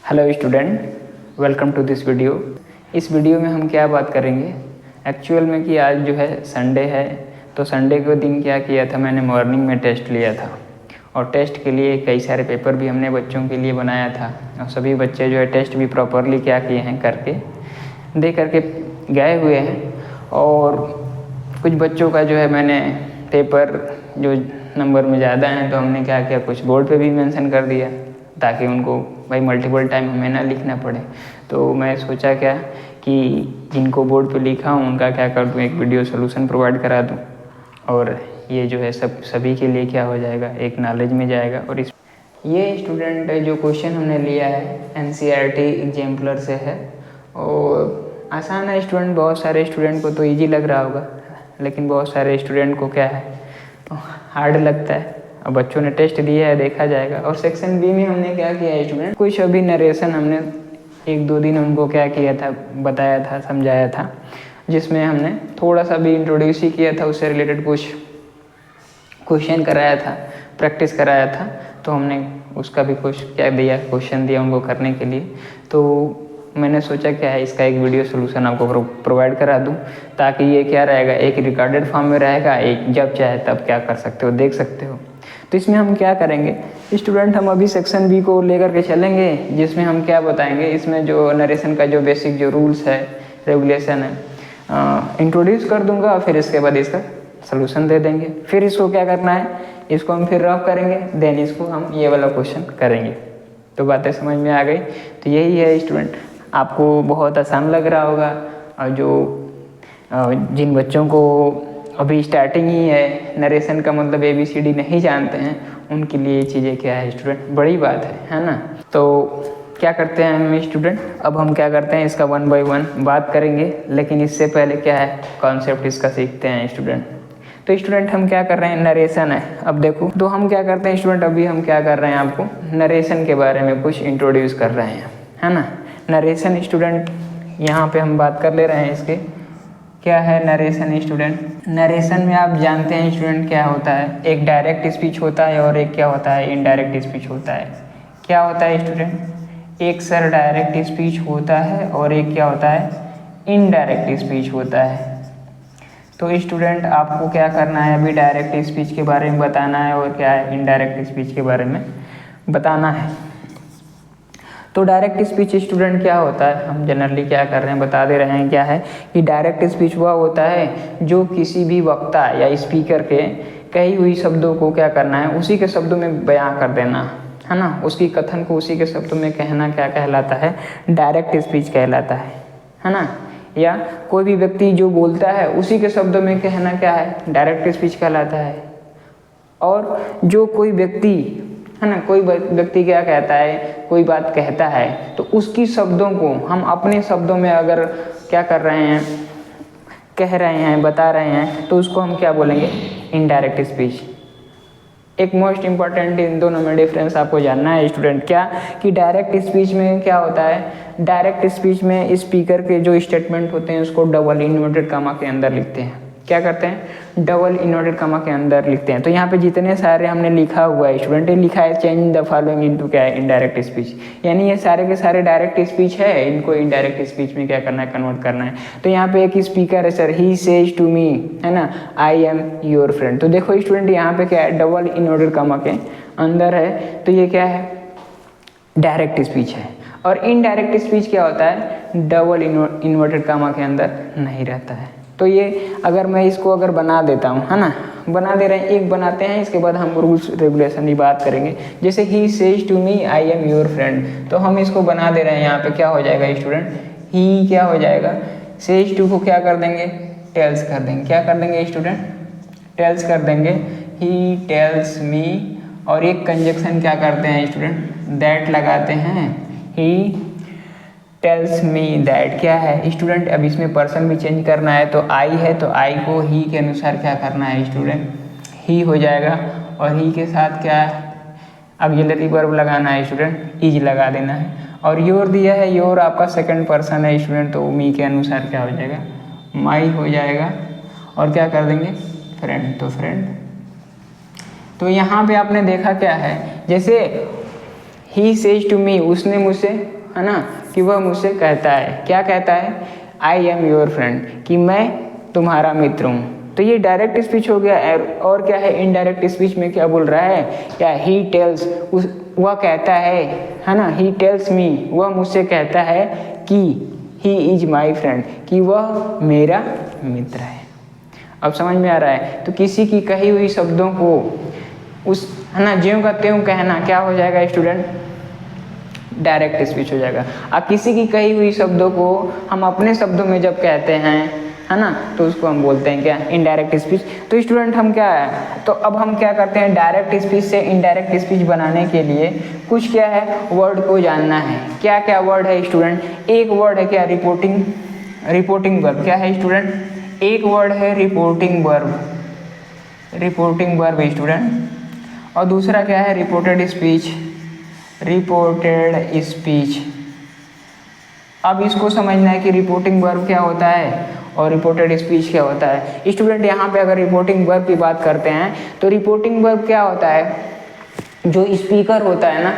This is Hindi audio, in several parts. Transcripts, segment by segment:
Hello student, welcome to this video. इस वीडियो में हम क्या बात करेंगे एक्चुअल में कि आज जो है संडे है, तो संडे के दिन क्या किया था, मैंने मॉर्निंग में टेस्ट लिया था और टेस्ट के लिए कई सारे पेपर भी हमने बच्चों के लिए बनाया था और सभी बच्चे जो है टेस्ट भी प्रॉपरली क्या किए हैं करके दे करके गए हुए हैं। और कुछ बच्चों का जो है मैंने पेपर जो नंबर में ज़्यादा हैं तो हमने क्या किया, कुछ बोर्ड पे भी मेंशन कर दिया ताकि उनको भाई मल्टीपल टाइम हमें ना लिखना पड़े। तो मैं सोचा क्या कि जिनको बोर्ड पे लिखा हूँ उनका क्या कर दूँ, एक वीडियो सोल्यूशन प्रोवाइड करा दूँ और ये जो है सभी के लिए क्या हो जाएगा, एक नॉलेज में जाएगा। और इस ये स्टूडेंट जो क्वेश्चन हमने लिया है NCERT एग्जाम्पलर से है और आसान है स्टूडेंट, बहुत सारे स्टूडेंट को तो ईजी लग रहा होगा लेकिन बहुत सारे स्टूडेंट को क्या है हार्ड लगता है। अब बच्चों ने टेस्ट दिया है, देखा जाएगा। और सेक्शन बी में हमने क्या किया है स्टूडेंट, कुछ अभी नरेशन हमने 1-2 दिन उनको क्या किया था, बताया था, समझाया था, जिसमें हमने थोड़ा सा भी इंट्रोड्यूस ही किया था, उससे रिलेटेड कुछ क्वेश्चन कराया था, प्रैक्टिस कराया था। तो हमने उसका भी कुछ क्या दिया, क्वेश्चन दिया उनको करने के लिए। तो मैंने सोचा क्या है, इसका एक वीडियो सोल्यूशन आपको प्रोवाइड करा दूं ताकि ये क्या रहेगा, एक रिकॉर्डेड फॉर्म में रहेगा, एक जब चाहे तब क्या कर सकते हो, देख सकते हो। तो इसमें हम क्या करेंगे स्टूडेंट, हम अभी सेक्शन बी को लेकर के चलेंगे जिसमें हम क्या बताएंगे, इसमें जो नरेशन का जो बेसिक जो रूल्स है, रेगुलेशन है, इंट्रोड्यूस कर दूंगा और फिर इसके बाद इसका सोल्यूशन दे देंगे। फिर इसको क्या करना है, इसको हम फिर रफ करेंगे, देन इसको हम ये वाला क्वेश्चन करेंगे। तो बातें समझ में आ गई। तो यही है स्टूडेंट, आपको बहुत आसान लग रहा होगा और जो जिन बच्चों को अभी स्टार्टिंग ही है, नरेशन का मतलब ABCD नहीं जानते हैं, उनके लिए ये चीज़ें क्या है स्टूडेंट, बड़ी बात है ना। तो क्या करते हैं हम स्टूडेंट, अब हम क्या करते हैं, इसका 1 बाय 1 बात करेंगे, लेकिन इससे पहले क्या है, कॉन्सेप्ट इसका सीखते हैं स्टूडेंट। तो स्टूडेंट हम क्या कर रहे हैं, नरेशन है। अब देखो, तो हम क्या करते हैं स्टूडेंट, अभी हम क्या कर रहे हैं, आपको नरेशन के बारे में कुछ इंट्रोड्यूस कर रहे हैं, है ना। नरेशन स्टूडेंट यहाँ पे हम बात कर ले रहे हैं इसके, क्या है नरेशन स्टूडेंट। नरेशन में आप जानते हैं स्टूडेंट क्या होता है, एक डायरेक्ट स्पीच होता है और एक क्या होता है, इनडायरेक्ट स्पीच होता है। क्या होता है स्टूडेंट, एक सर डायरेक्ट स्पीच होता है और एक क्या होता है, इनडायरेक्ट स्पीच होता है। तो स्टूडेंट आपको क्या करना है, अभी डायरेक्ट स्पीच के बारे में बताना है और क्या है, इनडायरेक्ट स्पीच के बारे में बताना है। तो डायरेक्ट स्पीच स्टूडेंट क्या होता है, हम जनरली क्या कर रहे हैं, बता दे रहे हैं क्या है कि डायरेक्ट स्पीच वह होता है जो किसी भी वक्ता या स्पीकर के कही हुई शब्दों को क्या करना है, उसी के शब्दों में बयां कर देना, है ना। उसकी कथन को उसी के शब्दों में कहना क्या कहलाता है, डायरेक्ट स्पीच कहलाता है ना। या कोई भी व्यक्ति जो बोलता है उसी के शब्दों में कहना क्या है, डायरेक्ट स्पीच कहलाता है। और जो कोई व्यक्ति, है ना, कोई व्यक्ति क्या कहता है, कोई बात कहता है तो उसकी शब्दों को हम अपने शब्दों में अगर क्या कर रहे हैं, कह रहे हैं, बता रहे हैं, तो उसको हम क्या बोलेंगे, इनडायरेक्ट स्पीच। एक मोस्ट इम्पॉर्टेंट इन दोनों में डिफरेंस आपको जानना है स्टूडेंट, क्या कि डायरेक्ट स्पीच में क्या होता है, डायरेक्ट स्पीच में स्पीकर के जो स्टेटमेंट होते हैं उसको डबल इन्वर्टेड कामा के अंदर लिखते हैं। क्या करते हैं, डबल इन्वर्टेड कामा के अंदर लिखते हैं। तो यहाँ पे जितने सारे हमने लिखा हुआ है स्टूडेंट, ये लिखा है चेंज द फॉलोइंग इनटू क्या है, इनडायरेक्ट स्पीच, यानी ये सारे के सारे डायरेक्ट स्पीच है, इनको इनडायरेक्ट स्पीच में क्या करना है, कन्वर्ट करना है। तो यहाँ पे एक स्पीकर है sir, he says to me, है ना, आई एम योर फ्रेंड। तो देखो स्टूडेंट यहाँ पे क्या है, डबल इन्वर्टेड कामा के अंदर है, तो ये क्या है, डायरेक्ट स्पीच है। और इनडायरेक्ट स्पीच क्या होता है, डबल इन्वर्टेड कामा के अंदर नहीं रहता है। तो ये अगर मैं इसको अगर बना देता हूँ, है ना, बना दे रहे हैं, एक बनाते हैं, इसके बाद हम रूल्स रेगुलेशन की बात करेंगे। जैसे he says to me I am your friend, तो हम इसको बना दे रहे हैं, यहाँ पे क्या हो जाएगा स्टूडेंट, ही क्या हो जाएगा, सेज टू को क्या कर देंगे, टेल्स कर देंगे। क्या कर देंगे स्टूडेंट, टेल्स कर देंगे, ही टेल्स मी। और एक कंजक्शन क्या करते हैं स्टूडेंट, दैट लगाते हैं, ही टेल्स मी दैट। क्या है स्टूडेंट, अब इसमें पर्सन भी चेंज करना है, तो आई है तो आई को ही के अनुसार क्या करना है स्टूडेंट, ही हो जाएगा। और ही के साथ क्या है, ऑक्सिलरी वर्ब लगाना है स्टूडेंट, इज लगा देना है। और योर दिया है, योर आपका सेकंड पर्सन है स्टूडेंट, तो मी के अनुसार क्या हो जाएगा, माई हो जाएगा। और क्या कर देंगे, फ्रेंड, तो फ्रेंड। तो यहाँ पे आपने देखा क्या है, जैसे ही सेज टू मी, उसने मुझसे है ना, कि वह मुझसे कहता है, क्या कहता है, आई एम योर फ्रेंड, कि मैं तुम्हारा मित्र हूँ। तो ये डायरेक्ट स्पीच हो गया। और क्या है, इनडायरेक्ट स्पीच में क्या बोल रहा है, क्या ही टेल्स, वह कहता है ना, ही टेल्स मी, वह मुझसे कहता है कि ही इज माई फ्रेंड, कि वह मेरा मित्र है। अब समझ में आ रहा है। तो किसी की कही हुई शब्दों को उस, है ना, ज्यों का त्यों कहना क्या हो जाएगा स्टूडेंट, डायरेक्ट स्पीच हो जाएगा। अब किसी की कही हुई शब्दों को हम अपने शब्दों में जब कहते हैं, है ना, तो उसको हम बोलते हैं क्या, इनडायरेक्ट स्पीच। तो स्टूडेंट हम क्या है, तो अब हम क्या करते हैं, डायरेक्ट स्पीच से इनडायरेक्ट स्पीच बनाने के लिए कुछ क्या है, वर्ड को जानना है। क्या क्या वर्ड है स्टूडेंट, एक वर्ड है क्या, रिपोर्टिंग, रिपोर्टिंग वर्ब। क्या है स्टूडेंट, एक वर्ड है reporting verb, reporting verb student. और दूसरा क्या है, रिपोर्टेड स्पीच, रिपोर्टेड स्पीच। अब इसको समझना है कि रिपोर्टिंग वर्ब क्या होता है और रिपोर्टेड स्पीच क्या होता है। स्टूडेंट यहाँ पे अगर रिपोर्टिंग वर्ब की बात करते हैं तो रिपोर्टिंग वर्ब क्या होता है, जो स्पीकर होता है ना,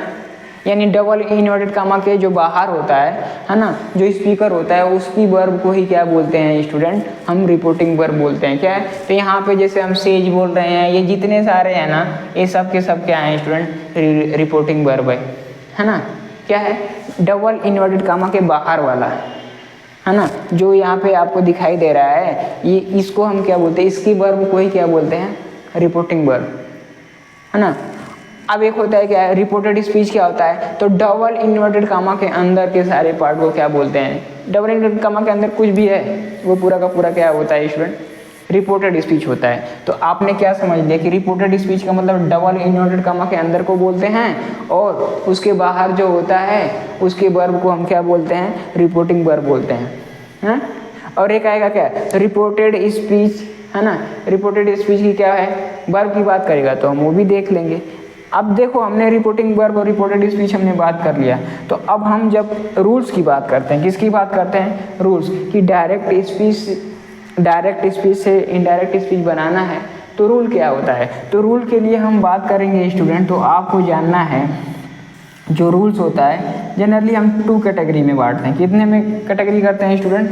यानी डबल इन्वर्टेड कामा के जो बाहर होता है ना, जो स्पीकर होता है उसकी वर्ब को ही क्या बोलते हैं स्टूडेंट, हम रिपोर्टिंग वर्ब बोलते हैं। क्या है, तो यहाँ पे जैसे हम सेज बोल रहे हैं, ये जितने सारे हैं ना, ये सब के सब क्या है स्टूडेंट, रिपोर्टिंग वर्ब है ना। क्या है, डबल इन्वर्टेड कामा के बाहर वाला, है ना, जो यहाँ पे आपको दिखाई दे रहा है, ये इसको हम क्या बोलते हैं, इसकी वर्ब को ही क्या बोलते हैं, रिपोर्टिंग वर्ब, है ना। अब एक होता है क्या है, रिपोर्टेड स्पीच क्या होता है, तो डबल इन्वर्टेड कामा के अंदर के सारे पार्ट को क्या बोलते हैं, डबल इन्वर्टेड कामा के अंदर कुछ भी है वो पूरा का पूरा क्या होता है स्टूडेंट, रिपोर्टेड स्पीच होता है। तो आपने क्या समझ लिया कि रिपोर्टेड स्पीच का मतलब डबल इन्वर्टेड कामा के अंदर को बोलते हैं और उसके बाहर जो होता है उसके वर्ब को हम क्या बोलते हैं, रिपोर्टिंग वर्ब बोलते हैं। और एक आएगा क्या, रिपोर्टेड स्पीच, है ना। रिपोर्टेड स्पीच की क्या है, वर्ब की बात करेगा तो हम वो भी देख लेंगे। अब देखो, हमने रिपोर्टिंग वर्ब और रिपोर्टेड स्पीच हमने बात कर लिया, तो अब हम जब रूल्स की बात करते हैं, किसकी बात करते हैं, रूल्स की। डायरेक्ट स्पीच से इनडायरेक्ट स्पीच बनाना है तो रूल क्या होता है, तो रूल के लिए हम बात करेंगे स्टूडेंट। तो आपको जानना है जो रूल्स होता है, जनरली हम 2 कैटेगरी में बांटते हैं। कितने में कैटेगरी करते हैं स्टूडेंट,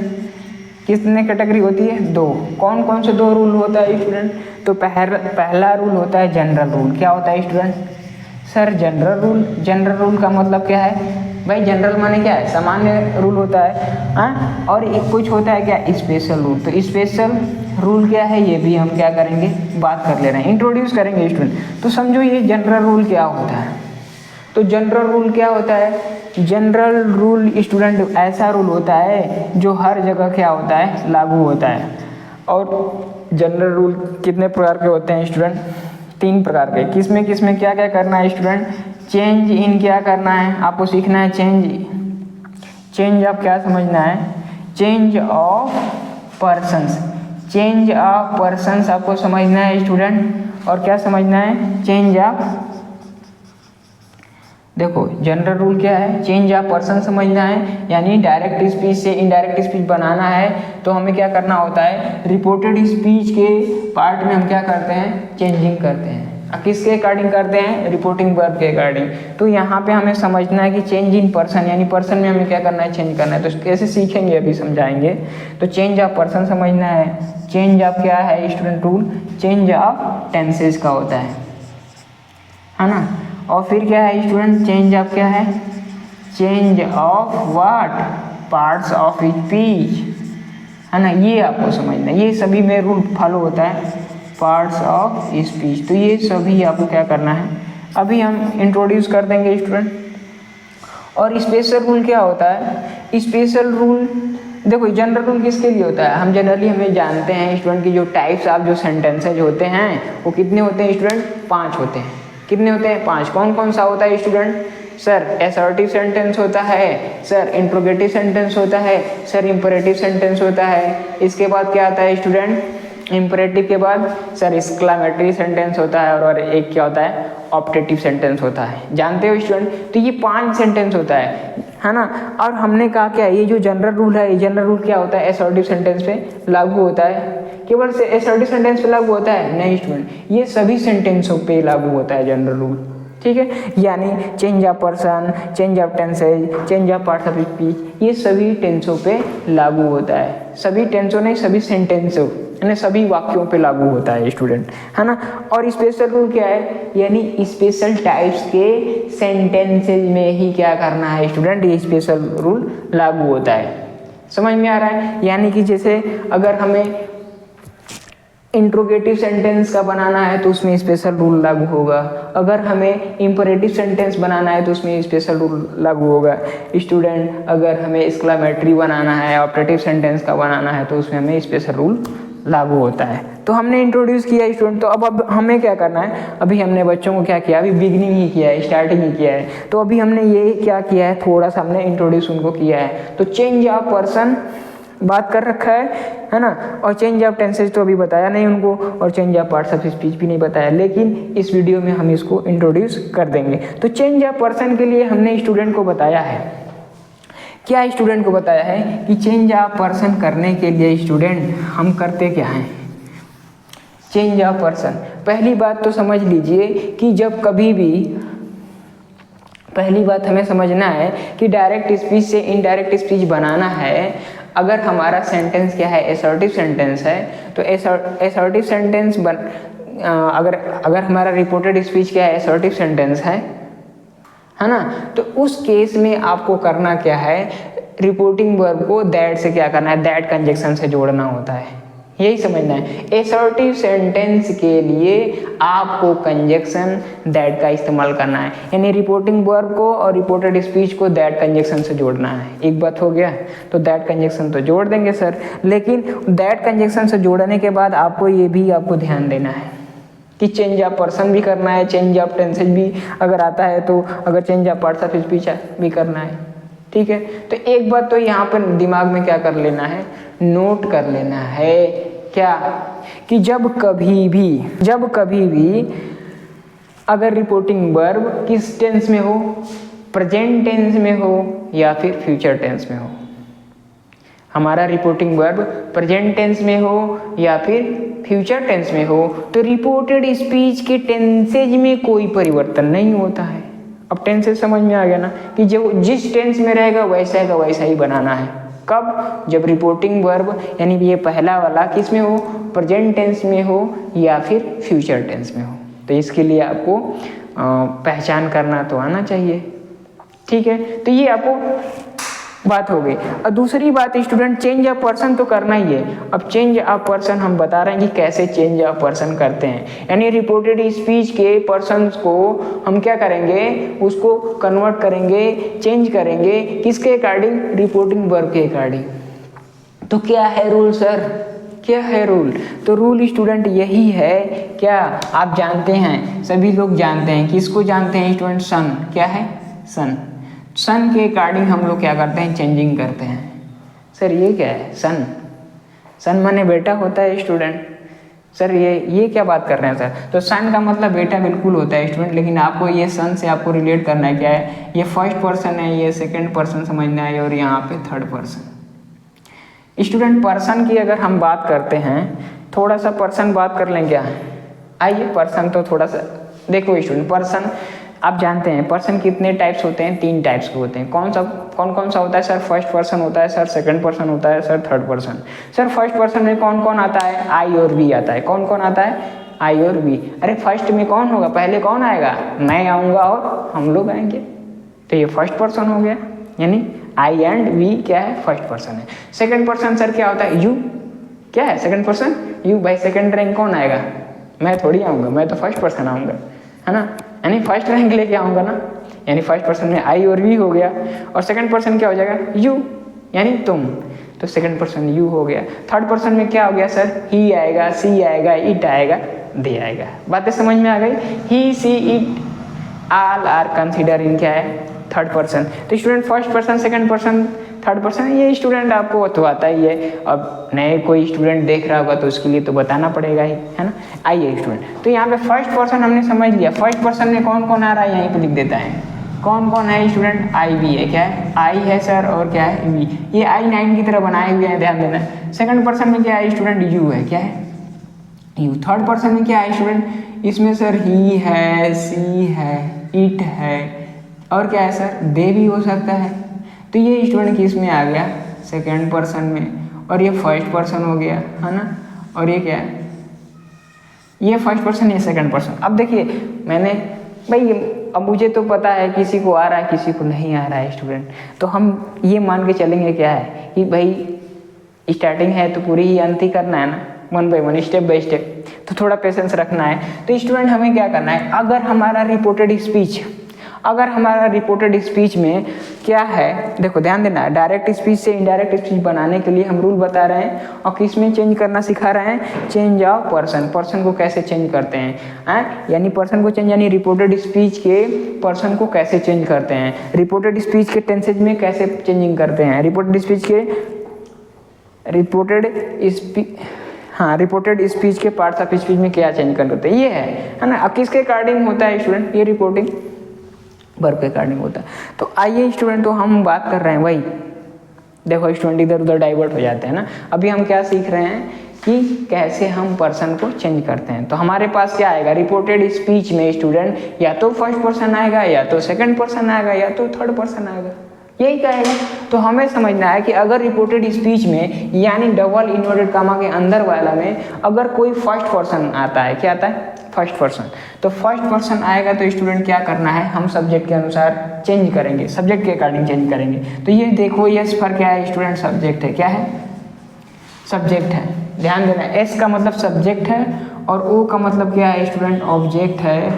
कितने कैटेगरी होती है, 2। कौन कौन से 2 रूल होता है स्टूडेंट, तो पहला रूल होता है जनरल रूल। क्या होता है student, sir general rule. General rule का मतलब क्या है भाई, जनरल माने क्या है, सामान्य रूल होता है, हाँ। और एक कुछ होता है क्या, स्पेशल रूल। तो स्पेशल रूल क्या है, ये भी हम क्या करेंगे, बात कर ले रहे हैं, इंट्रोड्यूस करेंगे स्टूडेंट। तो समझो ये जनरल रूल क्या होता है। तो जनरल रूल क्या होता है, जनरल रूल स्टूडेंट ऐसा रूल होता है जो हर जगह क्या होता है, लागू होता है। और जनरल रूल कितने प्रकार के होते हैं स्टूडेंट, 3 प्रकार के। किसमें क्या क्या करना है स्टूडेंट, चेंज इन क्या करना है, आपको सीखना है चेंज आप क्या समझना है, change of persons. Change of persons आपको समझना है स्टूडेंट। और क्या समझना है, चेंज ऑफ, देखो जनरल रूल क्या है, चेंज ऑफ पर्सन समझना है, यानी डायरेक्ट स्पीच से इनडायरेक्ट स्पीच बनाना है तो हमें क्या करना होता है, रिपोर्टेड स्पीच के पार्ट में हम क्या करते हैं, चेंजिंग करते हैं। किसके अकॉर्डिंग करते हैं, रिपोर्टिंग वर्ब के अकॉर्डिंग। तो यहाँ पे हमें समझना है कि चेंज इन पर्सन, यानी पर्सन में हमें क्या करना है, चेंज करना है। तो कैसे सीखेंगे अभी समझाएंगे। तो चेंज ऑफ पर्सन समझना है, चेंज ऑफ क्या है student rule, change of tenses का होता है ना। और फिर क्या है स्टूडेंट, चेंज ऑफ क्या है, change of what, parts of speech, है ना। ये आपको समझना है, ये सभी में रूल फॉलो होता है, पार्ट्स ऑफ स्पीच। तो ये सभी आपको क्या करना है, अभी हम इंट्रोड्यूस कर देंगे स्टूडेंट। और स्पेशल रूल क्या होता है, स्पेशल रूल देखो, जनरल रूल किसके लिए होता है, हम जनरली हमें जानते हैं स्टूडेंट की जो टाइप्स ऑफ जो सेंटेंसेज होते हैं वो कितने होते हैं स्टूडेंट, 5 होते हैं। कितने होते हैं, 5। कौन कौन सा होता है स्टूडेंट, सर असर्टिव सेंटेंस होता है, सर इंट्रोगेटिव सेंटेंस होता है, सर इंपरेटिव सेंटेंस होता है। इसके बाद क्या आता है स्टूडेंट, इंपरेटिव के बाद सर एक्सक्लेमेटरी सेंटेंस होता है, और एक क्या होता है, ऑप्टेटिव सेंटेंस होता है। जानते हो स्टूडेंट, तो ये 5 सेंटेंस होता है ना। और हमने कहा क्या, ये जो जनरल रूल है, ये जनरल रूल क्या होता है, असर्टिव सेंटेंस पे लागू होता है। केवल असर्टिव सेंटेंस पे लागू होता है नहीं स्टूडेंट, ये सभी सेंटेंसों पे लागू होता है जनरल रूल। ठीक है। यानी change of person, change of tenses, change of parts of speech, ये सभी टेंसों पे लागू होता है। सभी टेंसों नहीं, सभी सेंटेंसों यानी सभी वाक्यों पे लागू होता है स्टूडेंट, है ना। और स्पेशल रूल क्या है, यानी स्पेशल टाइप्स के सेंटेंसेज में ही क्या करना है स्टूडेंट, ये स्पेशल रूल लागू होता है। समझ में आ रहा है। यानी कि जैसे अगर हमें इंट्रोगेटिव सेंटेंस का बनाना है तो उसमें स्पेशल रूल लागू होगा। अगर हमें इंपरेटिव सेंटेंस बनाना है तो उसमें स्पेशल रूल लागू होगा स्टूडेंट। अगर हमें एक्सक्लेमेटरी बनाना है, ऑपरेटिव सेंटेंस का बनाना है तो उसमें हमें स्पेशल रूल लागू होता है। तो हमने इंट्रोड्यूस किया स्टूडेंट। तो अब हमें क्या करना है, अभी हमने बच्चों को क्या किया, अभी बिगिनिंग ही किया है, स्टार्टिंग ही किया है। तो अभी हमने ये क्या किया है, थोड़ा सा हमने इंट्रोड्यूस उनको किया है। तो चेंज ऑफ पर्सन बात कर रखा है ना, और चेंज ऑफ टेंसेज तो अभी बताया नहीं उनको, और change of parts of speech भी नहीं बताया, लेकिन इस वीडियो में हम इसको इंट्रोड्यूस कर देंगे। तो चेंज ऑफ पर्सन के लिए हमने स्टूडेंट को बताया है, क्या स्टूडेंट को बताया है कि चेंज ऑफ पर्सन करने के लिए स्टूडेंट हम करते क्या हैं। चेंज ऑफ पर्सन, पहली बात तो समझ लीजिए कि जब कभी भी, पहली बात हमें समझना है कि डायरेक्ट स्पीच से इनडायरेक्ट स्पीच बनाना है। अगर हमारा सेंटेंस क्या है, असर्टिव सेंटेंस है, तो असर्टिव सेंटेंस अगर हमारा रिपोर्टेड स्पीच क्या है, असर्टिव सेंटेंस है ना, तो उस केस में आपको करना क्या है, रिपोर्टिंग वर्ब को दैट से क्या करना है, दैट कंजक्शन से जोड़ना होता है, यही समझना है। असर्टिव सेंटेंस के लिए आपको कंजक्शन दैट का इस्तेमाल करना है, यानी रिपोर्टिंग वर्ब को और रिपोर्टेड स्पीच को दैट कंजक्शन से जोड़ना है। एक बात हो गया, तो दैट कंजक्शन तो जोड़ देंगे सर, लेकिन दैट कंजक्शन से जोड़ने के बाद आपको ये भी आपको ध्यान देना है कि चेंज ऑफ पर्सन भी करना है, चेंज ऑफ टेंसेज भी अगर आता है तो, अगर change of parts of speech भी करना है, ठीक है। तो एक बात तो यहाँ पर दिमाग में क्या कर लेना है, नोट कर लेना है, क्या कि जब कभी भी अगर रिपोर्टिंग वर्ब किस टेंस में हो, प्रेजेंट टेंस में हो या फिर फ्यूचर टेंस में हो, हमारा रिपोर्टिंग वर्ब प्रेजेंट टेंस में हो या फिर फ्यूचर टेंस में हो, तो रिपोर्टेड स्पीच के टेंसेज में कोई परिवर्तन नहीं होता है। अब टेंसेज समझ में आ गया ना, कि जो जिस टेंस में रहेगा वैसा का वैसा ही बनाना है। कब, जब रिपोर्टिंग वर्ब यानी ये पहला वाला किस में हो, प्रेजेंट टेंस में हो या फिर फ्यूचर टेंस में हो। तो इसके लिए आपको पहचान करना तो आना चाहिए, ठीक है। तो ये आपको बात हो गई। और दूसरी बात स्टूडेंट, चेंज ऑफ पर्सन तो करना ही है। अब चेंज ऑफ पर्सन हम बता रहे हैं कि कैसे चेंज ऑफ पर्सन करते हैं, यानी रिपोर्टेड स्पीच के पर्सन्स को हम क्या करेंगे, उसको कन्वर्ट करेंगे, चेंज करेंगे, किसके अकॉर्डिंग, रिपोर्टिंग वर्ब के अकॉर्डिंग। तो क्या है रूल सर, क्या है रूल, तो रूल स्टूडेंट यही है, क्या आप जानते हैं, सभी लोग जानते हैं, किसको जानते हैं स्टूडेंट, सन, क्या है, सन के अकॉर्डिंग हम लोग क्या करते हैं, चेंजिंग करते हैं। सर ये क्या है, सन माने बेटा होता है स्टूडेंट। सर ये क्या बात कर रहे हैं सर, तो सन का मतलब बेटा बिल्कुल होता है स्टूडेंट, लेकिन आपको ये सन से आपको रिलेट करना है, क्या है, ये फर्स्ट पर्सन है, ये सेकंड पर्सन समझना है, और यहाँ पे थर्ड पर्सन। स्टूडेंट पर्सन की अगर हम बात करते हैं, थोड़ा सा पर्सन बात कर लें क्या, आइए पर्सन तो थोड़ा सा देखो स्टूडेंट। पर्सन आप जानते हैं पर्सन कितने टाइप्स होते हैं, 3 टाइप्स के होते हैं। कौन कौन सा होता है सर, फर्स्ट पर्सन होता है सर, सेकंड पर्सन होता है sir, third person. Sir first person में कौन कौन आता है, आई और वी आता है। कौन कौन आता है, आई और वी। अरे फर्स्ट में कौन होगा, पहले कौन आएगा, मैं आऊँगा और हम लोग आएंगे, तो ये फर्स्ट पर्सन हो गया, यानी आई एंड वी क्या है, फर्स्ट पर्सन है। सेकंड पर्सन सर क्या होता है, यू, क्या है सेकंड पर्सन, यू। भाई सेकंड रैंक कौन आएगा, मैं थोड़ी आऊँगा, मैं तो फर्स्ट पर्सन आऊँगा, है ना, यानी फर्स्ट रैंक लेके आऊँगा ना, यानी फर्स्ट पर्सन में आई और वी हो गया, और सेकंड पर्सन क्या हो जाएगा, यू, यानी तुम, तो सेकंड पर्सन यू हो गया। थर्ड पर्सन में क्या हो गया सर, ही आएगा, सी आएगा, इट आएगा, दे आएगा। बातें समझ में आ गई, he, she, it all are consider in क्या है, थर्ड पर्सन। तो student first person, second person, third person, ये स्टूडेंट आपको तो आता ही है। अब नए कोई स्टूडेंट देख रहा होगा तो उसके लिए तो बताना पड़ेगा ही, है ना। आइए स्टूडेंट, तो यहाँ पे फर्स्ट पर्सन हमने समझ लिया। फर्स्ट पर्सन में कौन कौन आ रहा है, यहीं पे लिख देता है, कौन कौन है स्टूडेंट, आई भी है, क्या है, आई है सर, और क्या है, वी। ये आई 9 की तरह बनाए हुए हैं, ध्यान देना। सेकंड पर्सन में क्या है स्टूडेंट, यू है, क्या है, यू। थर्ड पर्सन में क्या है स्टूडेंट, इसमें सर ही है, सी है, इट है, और क्या है सर, दे भी हो सकता है। तो ये स्टूडेंट किस में आ गया, सेकेंड पर्सन में, और ये फर्स्ट पर्सन हो गया, है ना। और ये क्या है, ये फर्स्ट पर्सन, ये सेकंड पर्सन। अब देखिए मैंने भाई, अब मुझे तो पता है किसी को आ रहा है किसी को नहीं आ रहा है स्टूडेंट, तो हम ये मान के चलेंगे क्या है कि भाई स्टार्टिंग है तो पूरी ही अंत ही करना है ना, one by one, step by step, तो थोड़ा पेशेंस रखना है। तो स्टूडेंट हमें क्या करना है, अगर हमारा रिपोर्टेड स्पीच में क्या है, देखो ध्यान देना, डायरेक्ट स्पीच से इनडायरेक्ट स्पीच बनाने के लिए हम रूल बता रहे हैं और किस में चेंज करना सिखा रहे हैं, चेंज ऑफ पर्सन को कैसे चेंज करते हैं, यानी पर्सन को चेंज, यानी रिपोर्टेड स्पीच के पर्सन को कैसे चेंज करते हैं, रिपोर्टेड स्पीच के टेंसेज में कैसे चेंजिंग करते हैं, रिपोर्टेड स्पीच के पार्ट्स ऑफ स्पीच में क्या चेंज करते हैं, ये है ना। अब किसके अकॉर्डिंग होता है स्टूडेंट, ये रिपोर्टिंग वर्ब के अकॉर्डिंग होता है। तो आइए स्टूडेंट, तो हम बात कर रहे हैं भाई, देखो स्टूडेंट इधर उधर डाइवर्ट हो जाते हैं ना। अभी हम क्या सीख रहे हैं कि कैसे हम पर्सन को चेंज करते हैं। तो हमारे पास क्या आएगा, रिपोर्टेड स्पीच में स्टूडेंट या तो फर्स्ट पर्सन आएगा, या तो सेकंड पर्सन आएगा, या तो थर्ड पर्सन आएगा, यही कहेगा। तो हमें समझना है कि अगर रिपोर्टेड स्पीच में यानी डबल इन्वर्टेड कामा के अंदर वाला में अगर कोई फर्स्ट पर्सन आता है, क्या आता है, फर्स्ट पर्सन, तो फर्स्ट पर्सन आएगा तो स्टूडेंट क्या करना है, हम सब्जेक्ट के अनुसार चेंज करेंगे, सब्जेक्ट के अकॉर्डिंग चेंज करेंगे। तो ये देखो, यस पर क्या है स्टूडेंट, सब्जेक्ट है, क्या है, सब्जेक्ट है, ध्यान देना। एस का मतलब सब्जेक्ट है, और ओ का मतलब क्या है स्टूडेंट, ऑब्जेक्ट है,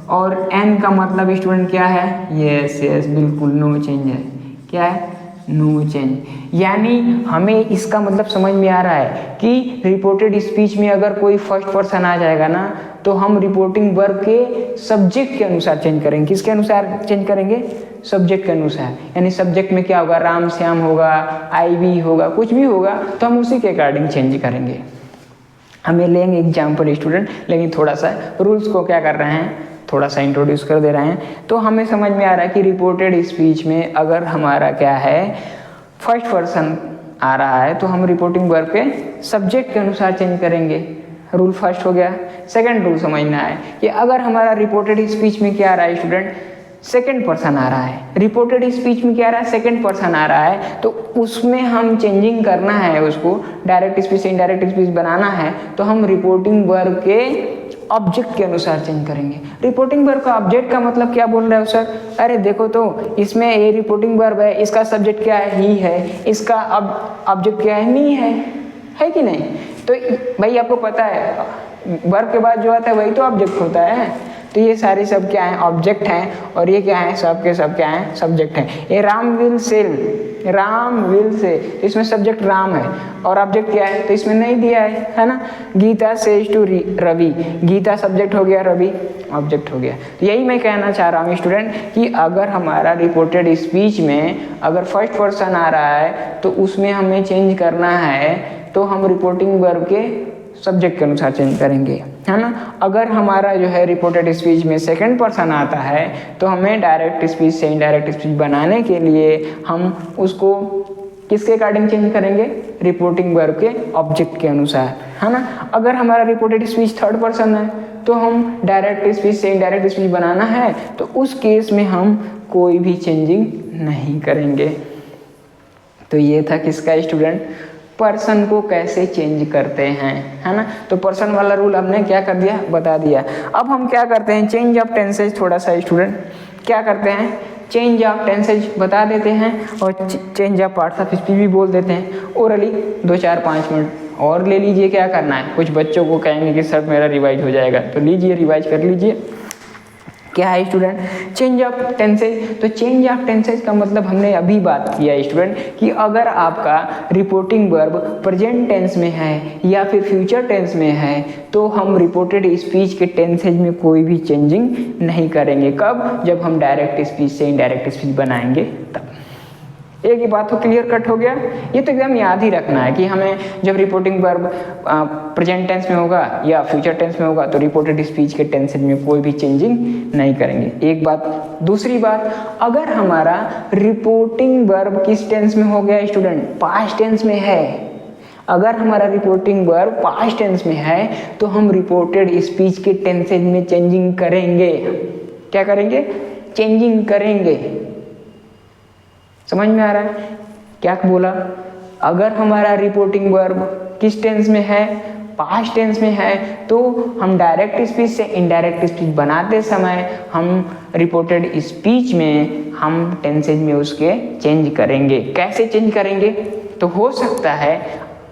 और एन का मतलब स्टूडेंट क्या है, यस बिल्कुल नो चेंज है, क्या है, नो चेंज। यानी हमें इसका मतलब समझ में आ रहा है कि रिपोर्टेड स्पीच में अगर कोई फर्स्ट पर्सन आ जाएगा ना, तो हम रिपोर्टिंग वर्ब के सब्जेक्ट के अनुसार चेंज करेंगे। किसके अनुसार चेंज करेंगे, सब्जेक्ट के अनुसार। यानी सब्जेक्ट में क्या होगा, राम श्याम होगा, आई भी होगा, कुछ भी होगा, तो हम उसी के अकॉर्डिंग चेंज करेंगे। हमें लेंगे एग्जाम्पल स्टूडेंट, लेकिन थोड़ा सा रूल्स को क्या कर रहे हैं, थोड़ा सा इंट्रोड्यूस कर दे रहे हैं। तो हमें समझ में आ रहा है कि रिपोर्टेड स्पीच में अगर हमारा क्या है, फर्स्ट पर्सन आ रहा है, तो हम रिपोर्टिंग वर्ब के सब्जेक्ट के अनुसार चेंज करेंगे। रूल फर्स्ट हो गया। सेकंड रूल समझना है कि अगर हमारा रिपोर्टेड स्पीच में क्या आ रहा है स्टूडेंट, सेकंड पर्सन आ रहा है, रिपोर्टेड स्पीच में क्या आ रहा है, सेकंड पर्सन आ रहा है, तो उसमें हम चेंजिंग करना है, उसको डायरेक्ट स्पीच से इनडायरेक्ट स्पीच बनाना है, तो हम रिपोर्टिंग वर्ब के ऑब्जेक्ट के अनुसार चेंज करेंगे। रिपोर्टिंग वर्ब का ऑब्जेक्ट का मतलब क्या बोल रहे हो सर, अरे देखो तो इसमें ये रिपोर्टिंग वर्ब है, इसका सब्जेक्ट क्या है, ही है, इसका ऑब्जेक्ट क्या है, मी है कि नहीं। तो भाई आपको पता है वर्ब के बाद जो आता है वही तो ऑब्जेक्ट होता है। तो ये सारे सब क्या हैं, ऑब्जेक्ट हैं, और ये क्या है, सब के सब क्या हैं, सब्जेक्ट हैं। ये राम विल से, तो इसमें सब्जेक्ट राम है और ऑब्जेक्ट क्या है, तो इसमें नहीं दिया है ना। Geeta says to Ravi, Geeta subject हो गया, रवि ऑब्जेक्ट हो गया। तो यही मैं कहना चाह रहा हूँ स्टूडेंट कि अगर हमारा रिपोर्टेड स्पीच में अगर फर्स्ट पर्सन आ रहा है तो उसमें हमें चेंज करना है, तो हम रिपोर्टिंग वर्ब के सब्जेक्ट के अनुसार चेंज करेंगे, है ना। अगर हमारा जो है रिपोर्टेड स्पीच में सेकंड पर्सन आता है, तो हमें डायरेक्ट स्पीच से इनडायरेक्ट स्पीच बनाने के लिए हम उसको किसके अकॉर्डिंग चेंज करेंगे, रिपोर्टिंग वर्ब के ऑब्जेक्ट के अनुसार, है ना। अगर हमारा रिपोर्टेड स्पीच थर्ड पर्सन है, तो हम डायरेक्ट स्पीच से इनडायरेक्ट स्पीच बनाना है, तो उस केस में हम कोई भी चेंजिंग नहीं करेंगे। तो ये था किसका स्टूडेंट, पर्सन को कैसे चेंज करते हैं, है ना। तो पर्सन वाला रूल हमने क्या कर दिया, बता दिया। अब हम क्या करते हैं, चेंज ऑफ टेंसेज, थोड़ा सा स्टूडेंट क्या करते हैं, चेंज ऑफ टेंसेज बता देते हैं और change of parts of speech भी बोल देते हैं ओरली। 2-4-5 मिनट और ले लीजिए, क्या करना है, कुछ बच्चों को कहेंगे कि सर मेरा रिवाइज हो जाएगा, तो लीजिए रिवाइज कर लीजिए। क्या है स्टूडेंट, चेंज ऑफ टेंसेज। तो चेंज ऑफ टेंसेज का मतलब हमने अभी बात किया स्टूडेंट कि अगर आपका रिपोर्टिंग वर्ब प्रेजेंट टेंस में है या फिर फ्यूचर टेंस में है, तो हम रिपोर्टेड स्पीच के टेंसेज में कोई भी चेंजिंग नहीं करेंगे। कब, जब हम डायरेक्ट स्पीच से इनडायरेक्ट स्पीच बनाएंगे तब। एक ही बात हो, क्लियर कट हो गया। ये तो एकदम याद ही रखना है कि हमें जब रिपोर्टिंग वर्ब प्रेजेंट टेंस में होगा या फ्यूचर टेंस में होगा, तो रिपोर्टेड स्पीच के टेंसेज में कोई भी चेंजिंग नहीं करेंगे। एक बात। दूसरी बात, अगर हमारा रिपोर्टिंग वर्ब किस टेंस में हो गया स्टूडेंट, पास्ट टेंस में है, अगर हमारा रिपोर्टिंग वर्ब पास्ट टेंस में है, तो हम रिपोर्टेड स्पीच के टेंसेज में चेंजिंग करेंगे। क्या करेंगे, चेंजिंग करेंगे। समझ में आ रहा है क्या बोला? अगर हमारा रिपोर्टिंग वर्ब किस टेंस में है, पास्ट टेंस में है, तो हम डायरेक्ट स्पीच से इनडायरेक्ट स्पीच बनाते समय हम रिपोर्टेड स्पीच में हम टेंसेज में उसके चेंज करेंगे। कैसे चेंज करेंगे? तो हो सकता है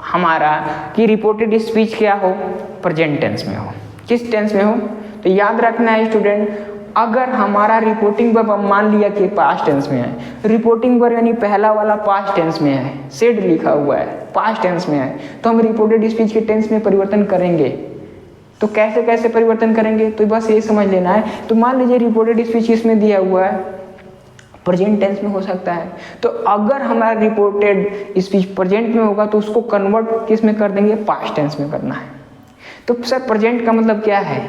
हमारा कि रिपोर्टेड स्पीच क्या हो, प्रेजेंट टेंस में हो। किस टेंस में हो? तो याद रखना है स्टूडेंट, अगर हमारा रिपोर्टिंग वर्ब मान लिया कि पास्ट टेंस में है, रिपोर्टिंग वर्ब यानी पहला वाला पास्ट टेंस में है, सेड लिखा हुआ है, पास्ट टेंस में है, तो हम रिपोर्टेड स्पीच के टेंस में परिवर्तन करेंगे। तो कैसे कैसे परिवर्तन करेंगे? तो बस ये समझ लेना है। तो मान लीजिए रिपोर्टेड स्पीच इसमें दिया हुआ है, प्रेजेंट टेंस में हो सकता है, तो अगर हमारा रिपोर्टेड स्पीच प्रेजेंट में होगा तो उसको कन्वर्ट किस में कर देंगे? पास्ट टेंस में करना है। तो सर प्रेजेंट का मतलब क्या है?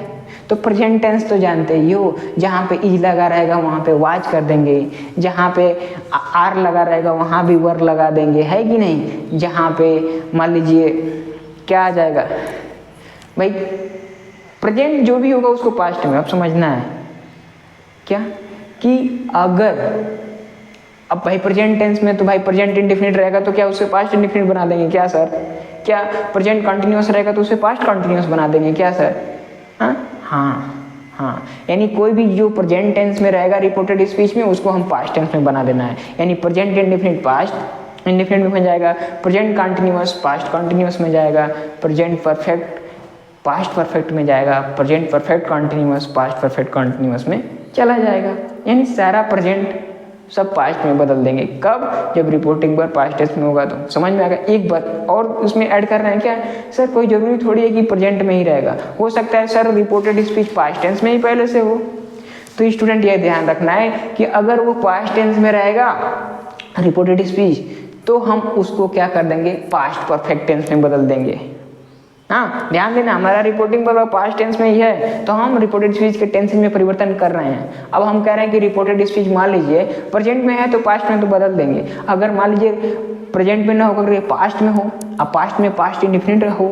तो प्रेजेंट टेंस तो जानते ही हो, जहाँ पे ई लगा रहेगा वहाँ पे वाज कर देंगे, जहाँ पे आर लगा रहेगा वहाँ भी वर लगा देंगे, है कि नहीं? जहाँ पे मान लीजिए क्या आ जाएगा भाई, प्रेजेंट जो भी होगा उसको पास्ट में। अब समझना है क्या कि अगर अब भाई प्रेजेंट टेंस में तो भाई प्रेजेंट इंडेफिनिट रहेगा तो क्या उसे पास्ट इंडेफिनिट बना देंगे क्या सर? क्या प्रेजेंट कंटिन्यूअस रहेगा तो उसे पास्ट कंटिन्यूअस बना देंगे क्या सर? हाँ, यानी कोई भी जो प्रेजेंट टेंस में रहेगा रिपोर्टेड स्पीच में उसको हम पास्ट टेंस में बना देना है। यानी प्रेजेंट इंडेफिनिट पास्ट इंडेफिनिट में हो जाएगा, प्रेजेंट कंटिन्यूअस पास्ट कंटिन्यूअस में जाएगा, प्रेजेंट परफेक्ट पास्ट परफेक्ट में जाएगा, present perfect continuous past perfect continuous में चला जाएगा। यानी सारा प्रेजेंट सब पास्ट में बदल देंगे। कब? जब रिपोर्टिंग वर्ब पास्ट टेंस में होगा। तो समझ में आ गया। एक बात और उसमें ऐड कर रहे हैं क्या सर? कोई जरूरी थोड़ी है कि प्रेजेंट में ही रहेगा, हो सकता है sir reported speech past tense में ही पहले से हो। तो स्टूडेंट ये ध्यान रखना है कि अगर वो पास्ट टेंस में रहेगा रिपोर्टेड स्पीच तो हम उसको क्या कर देंगे? पास्ट परफेक्ट टेंस में बदल देंगे। हाँ, ध्यान देना, हमारा रिपोर्टिंग वर्ब पास्ट टेंस में ही है तो हम रिपोर्टेड स्पीच के टेंस में परिवर्तन कर रहे हैं। अब हम कह रहे हैं कि रिपोर्टेड स्पीच मान लीजिए प्रेजेंट में है तो पास्ट में तो बदल देंगे। अगर मान लीजिए प्रेजेंट में ना होकर के पास्ट में हो, अब पास्ट में पास्ट इंडेफिनिट हो,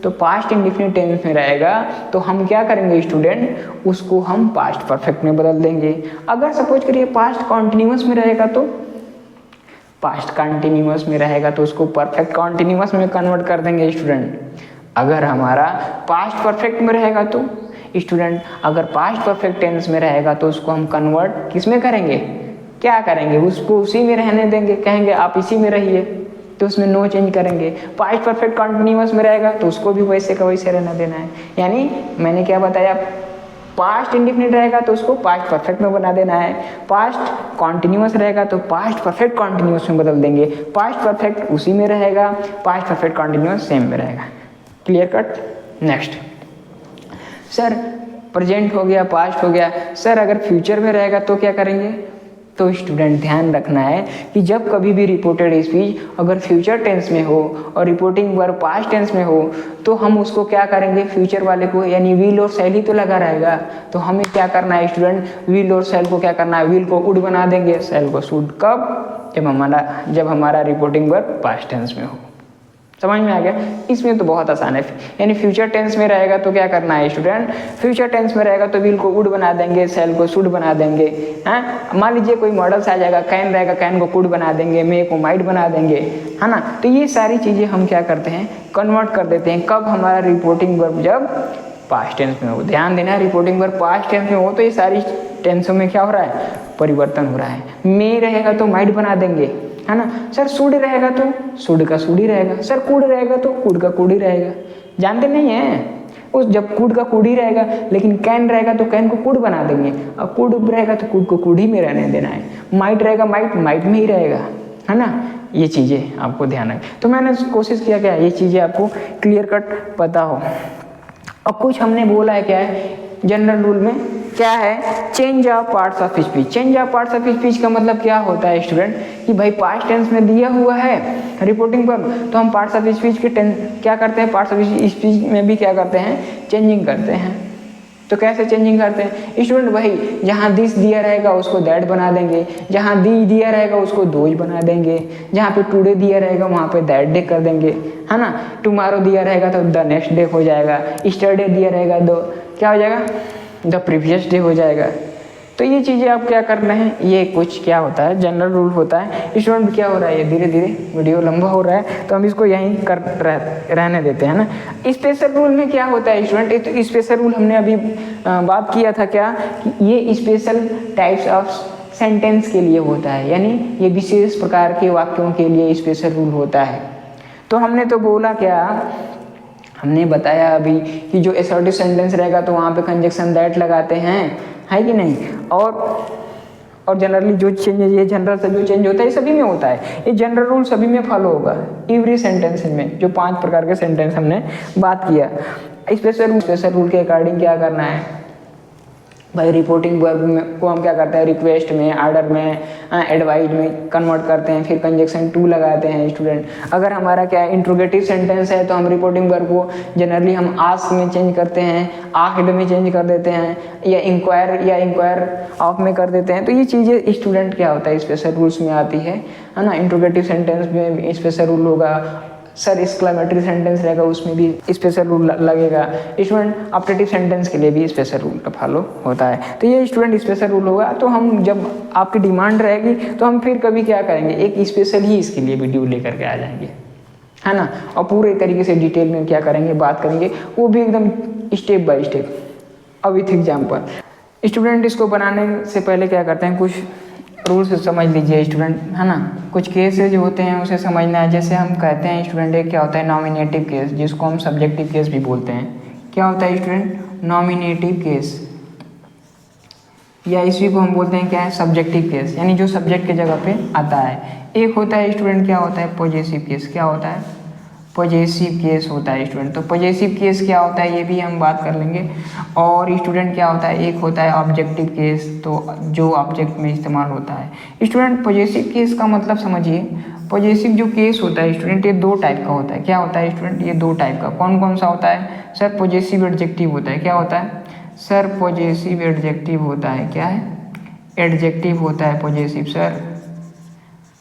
तो पास्ट इंडेफिनिट टेंस में रहेगा तो हम क्या करेंगे स्टूडेंट? उसको हम पास्ट परफेक्ट में बदल देंगे। अगर सपोज करिए पास्ट कॉन्टिन्यूअस में रहेगा तो पास्ट कॉन्टिन्यूअस में रहेगा तो उसको परफेक्ट कॉन्टिन्यूअस में कन्वर्ट कर देंगे स्टूडेंट। अगर हमारा पास्ट परफेक्ट में रहेगा तो स्टूडेंट, अगर पास्ट परफेक्ट टेंस में रहेगा तो उसको हम कन्वर्ट किस में करेंगे? क्या करेंगे? उसको उसी में रहने देंगे, कहेंगे आप इसी में रहिए, तो उसमें नो चेंज करेंगे। पास्ट परफेक्ट कंटिन्यूअस में रहेगा तो उसको भी वैसे का वैसे रहना देना है। यानी मैंने क्या बताया, पास्ट इंडेफिनिट रहेगा तो उसको पास्ट परफेक्ट में बना देना है, पास्ट कॉन्टिन्यूअस रहेगा तो पास्ट परफेक्ट कॉन्टिन्यूअस में बदल देंगे, पास्ट परफेक्ट उसी में रहेगा, पास्ट परफेक्ट कॉन्टिन्यूअस सेम में रहेगा। Clear cut? Next sir present हो गया, पास्ट हो गया, सर अगर फ्यूचर में रहेगा तो क्या करेंगे? तो स्टूडेंट ध्यान रखना है कि जब कभी भी रिपोर्टेड स्पीच अगर फ्यूचर टेंस में हो और रिपोर्टिंग वर्ब पास्ट टेंस में हो तो हम उसको क्या करेंगे? फ्यूचर वाले को, यानी विल और शैल ही तो लगा रहेगा, तो हमें क्या करना है स्टूडेंट? विल और शैल को क्या करना है? विल को वुड बना देंगे, शैल को शुड। कब? जब हमारा रिपोर्टिंग वर्ब पास्ट टेंस में हो। समझ में आ गया? इसमें तो बहुत आसान है। यानी फ्यूचर टेंस में रहेगा तो क्या करना है स्टूडेंट? फ्यूचर टेंस में रहेगा तो विल को वुड बना देंगे, सेल को शुड बना देंगे। हाँ, मान लीजिए कोई मॉडल्स आ जाएगा, कैन रहेगा, कैन को कुड बना देंगे, मे को माइट बना देंगे, है ना। तो ये सारी चीज़ें हम क्या करते हैं? कन्वर्ट कर देते हैं। कब? हमारा रिपोर्टिंग वर्ब जब पास्ट टेंस में हो। ध्यान देना, रिपोर्टिंग वर्ब पास्ट टेंस में हो तो ये सारी टेंसों में क्या हो रहा है? परिवर्तन हो रहा है। मे रहेगा तो माइट बना देंगे, है ना। सर शुड रहेगा तो शुड का शुड ही रहेगा, सर कुड रहेगा तो कुड का कुड ही रहेगा। जानते नहीं है? उस जब कुड का कुड ही रहेगा, लेकिन कैन रहेगा तो कैन को कुड बना देंगे, और कुड रहेगा तो कुड को कुड ही में रहने देना है। माइट रहेगा माइट माइट में ही रहेगा, है ना। ये चीज़ें आपको ध्यान रखें। तो मैंने कोशिश किया क्या ये चीज़ें आपको क्लियर कट पता हो। और कुछ हमने बोला है क्या है जनरल रूल में, क्या है? Change of parts of speech. Change of parts of speech का मतलब क्या होता है स्टूडेंट? कि भाई पास्ट टेंस में दिया हुआ है रिपोर्टिंग वर्ब, तो हम पार्ट्स ऑफ स्पीच के क्या करते हैं? पार्ट्स ऑफ स्पीच में भी क्या करते हैं? चेंजिंग करते हैं। तो कैसे चेंजिंग करते हैं स्टूडेंट? वही जहाँ दिस दिया रहेगा उसको दैट बना देंगे, जहाँ दी दिया रहेगा उसको दोज बना देंगे, जहाँ पे टुडे दिया रहेगा वहाँ पे दैट डे कर देंगे, है ना। टुमारो दिया रहेगा तो द नेक्स्ट डे हो जाएगा, स्टरडे दिया रहेगा तो क्या हो जाएगा? द प्रीवियस डे हो जाएगा। तो तो ये चीज़ें आप क्या कर रहे हैं, ये कुछ क्या होता है जनरल रूल होता है। स्टूडेंट क्या हो रहा है, ये धीरे धीरे वीडियो लंबा हो रहा है तो हम इसको यहीं रहने देते हैं ना। स्पेशल रूल में क्या होता है स्टूडेंट, तो स्पेशल रूल हमने अभी बात किया था क्या कि ये स्पेशल टाइप्स ऑफ सेंटेंस के लिए होता है, यानी ये विशेष प्रकार के वाक्यों के लिए स्पेशल रूल होता है। तो हमने तो बोला क्या, हमने बताया अभी कि जो असर्टिव सेंटेंस रहेगा तो वहाँ पे कंजक्शन दैट लगाते हैं, है कि नहीं। और जनरली जो चेंज, ये जनरल से जो चेंज होता है ये सभी में होता है, ये जनरल रूल सभी में फॉलो होगा एवरी सेंटेंस में। जो 5 प्रकार के सेंटेंस हमने बात किया, स्पेशल रूल के अकॉर्डिंग क्या करना है भाई, रिपोर्टिंग वर्ब में को हम क्या करते हैं, रिक्वेस्ट में, आर्डर में, एडवाइज में कन्वर्ट करते हैं, फिर कंजक्शन टू लगाते हैं स्टूडेंट। अगर हमारा क्या है इंट्रोगेटिव सेंटेंस है तो हम रिपोर्टिंग वर्ब को जनरली हम आस्क में चेंज करते हैं, आस्क्ड में चेंज कर देते हैं, या इंक्वायर ऑफ में कर देते हैं। तो ये चीज़ें स्टूडेंट क्या होता है स्पेशल रूल्स में आती है ना। इंट्रोगेटिव सेंटेंस में स्पेशल रूल होगा, सर एक्सक्लेमेटरी सेंटेंस रहेगा उसमें भी स्पेशल रूल लगेगा। स्टूडेंट ऑप्टेटिव सेंटेंस के लिए भी स्पेशल रूल का फॉलो होता है। तो ये स्टूडेंट स्पेशल रूल होगा। तो हम जब आपकी डिमांड रहेगी तो हम फिर कभी क्या करेंगे, एक स्पेशल ही इसके लिए वीडियो लेकर के आ जाएंगे, है ना। और पूरे तरीके से डिटेल में क्या करेंगे, बात करेंगे, वो भी एकदम स्टेप बाय स्टेप। अब विथ एग्जाम्पल स्टूडेंट इसको बनाने से पहले क्या करते हैं, कुछ रूल्स समझ लीजिए स्टूडेंट, है ना। कुछ केसेज होते हैं उसे समझना है। जैसे हम कहते हैं स्टूडेंट एक क्या होता है नॉमिनेटिव केस, जिसको हम सब्जेक्टिव केस भी बोलते हैं। क्या होता है स्टूडेंट, नॉमिनेटिव केस, या इसी को हम बोलते हैं क्या है सब्जेक्टिव केस, यानी जो सब्जेक्ट के जगह पे आता है। एक होता है स्टूडेंट क्या होता है पॉजेसिव केस, क्या होता है पॉजेसिव केस होता है स्टूडेंट। तो पॉजेसिव केस क्या होता है ये भी हम बात कर लेंगे। और स्टूडेंट क्या होता है, एक होता है ऑब्जेक्टिव केस, तो जो ऑब्जेक्ट में इस्तेमाल होता है। स्टूडेंट पॉजेसिव केस का मतलब समझिए, पॉजेसिव जो केस होता है स्टूडेंट ये 2 टाइप का होता है। क्या होता है स्टूडेंट, ये 2 टाइप का। कौन कौन सा होता है सर, पॉजेसिव एडजेक्टिव होता है। क्या होता है सर, पॉजेसिव एडजेक्टिव होता है। क्या है, एडजेक्टिव होता है पॉजेसिव सर।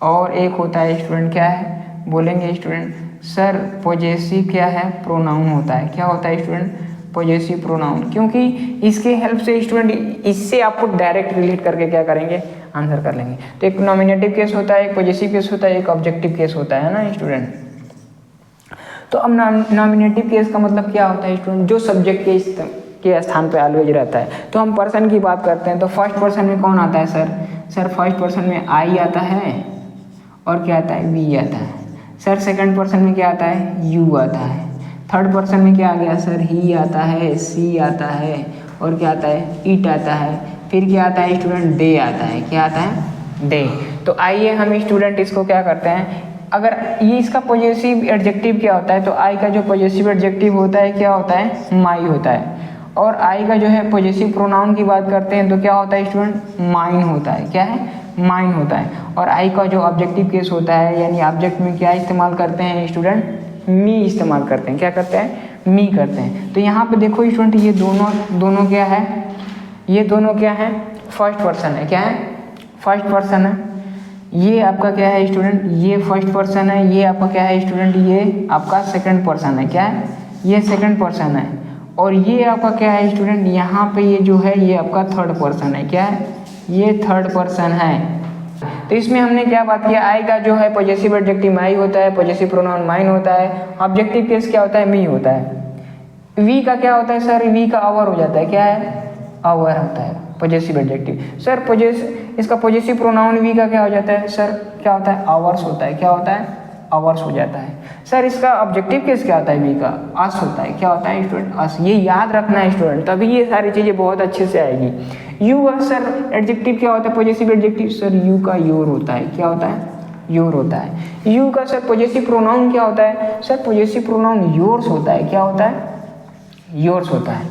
और एक होता है स्टूडेंट क्या है, बोलेंगे स्टूडेंट सर पॉजेसिव क्या है, प्रोनाउन होता है। क्या होता है स्टूडेंट, पॉजेसिव प्रोनाउन। क्योंकि इसके हेल्प से स्टूडेंट इससे आपको डायरेक्ट रिलेट करके क्या करेंगे, आंसर कर लेंगे। तो एक नॉमिनेटिव केस होता है, एक पॉजेसिव केस होता है, एक ऑब्जेक्टिव केस होता है ना स्टूडेंट। तो अब नॉमिनेटिव केस का मतलब क्या होता है स्टूडेंट, जो सब्जेक्ट के स्थान पे ऑलवेज रहता है। तो हम पर्सन की बात करते हैं तो फर्स्ट पर्सन में कौन आता है सर फर्स्ट पर्सन में आई आता है, और क्या आता है वी आता है। सर सेकंड पर्सन में क्या आता है, यू आता है। थर्ड पर्सन में क्या आ गया सर, ही आता है, सी आता है, और क्या आता है, इट आता है। फिर क्या आता है स्टूडेंट, दे आता है। क्या आता है, दे। तो आइए हम स्टूडेंट इसको क्या करते हैं, अगर ये इसका पॉजेसिव एडजेक्टिव क्या होता है, तो आई का जो पॉजेसिव एडजेक्टिव होता है क्या होता है, माई होता है। और आई का जो है पॉजेसिव प्रोनाउन की बात करते हैं तो क्या होता है स्टूडेंट, माइन होता है। क्या है, माइन होता है। और आई का जो ऑब्जेक्टिव केस होता है, यानी ऑब्जेक्ट में क्या इस्तेमाल करते हैं स्टूडेंट, मी इस्तेमाल करते हैं। क्या करते हैं, मी करते हैं। तो यहाँ पे देखो स्टूडेंट ये दोनों क्या है, ये दोनों क्या है, फर्स्ट पर्सन है। क्या है, फर्स्ट पर्सन है। ये आपका क्या है स्टूडेंट, ये फर्स्ट पर्सन है। ये आपका क्या है स्टूडेंट, ये आपका सेकंड पर्सन है। क्या है, ये सेकंड पर्सन है। और ये आपका क्या है स्टूडेंट, यहाँ पे ये जो है ये आपका थर्ड पर्सन है। क्या है, ये थर्ड पर्सन है। तो इसमें हमने क्या बात किया, आई का जो है पॉजेसिव एडजेक्टिव माई होता है, पॉजेसिव प्रोनाउन माइन होता है। ऑब्जेक्टिव केस क्या होता है, मी होता है। वी का क्या होता है सर, वी का आवर हो जाता है। क्या है, आवर होता है पॉजेसिव एडजेक्टिव। सर इसका पॉजेसिव प्रोनाउन वी का क्या हो जाता है सर, क्या होता है, आवर्स होता है। क्या होता है, आवर्स हो जाता है। सर इसका ऑब्जेक्टिव केस क्या होता है, वी का अस होता है। क्या होता है स्टूडेंट, अस। ये याद रखना है स्टूडेंट, तभी ये सारी चीज़ें बहुत अच्छे से आएगी। यू का सर एडजेक्टिव क्या होता है, पॉजेसिव एडजेक्टिव सर यू का योर होता है। क्या होता है, योर होता है। यू का सर पॉजेसिव प्रोनाउन क्या होता है, सर पॉजेसिव प्रोनाउन योर्स होता है। क्या होता है, योर्स होता है।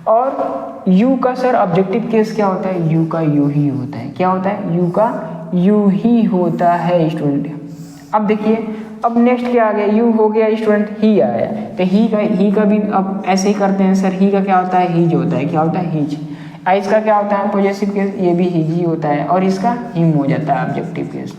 और यू का सर ऑब्जेक्टिव केस क्या होता है, यू का यू ही होता है। क्या होता है, यू का यू ही होता है स्टूडेंट। अब देखिए, अब नेक्स्ट क्या आ गया, यू हो गया स्टूडेंट, ही आया। तो ही का भी अब ऐसे ही करते हैं सर। ही का क्या होता है, हीज होता है। क्या होता है, हीज। इसका क्या होता है पॉजेसिव केस, ये भी हीज ही होता है। और इसका हिम हो जाता है ऑब्जेक्टिव केस।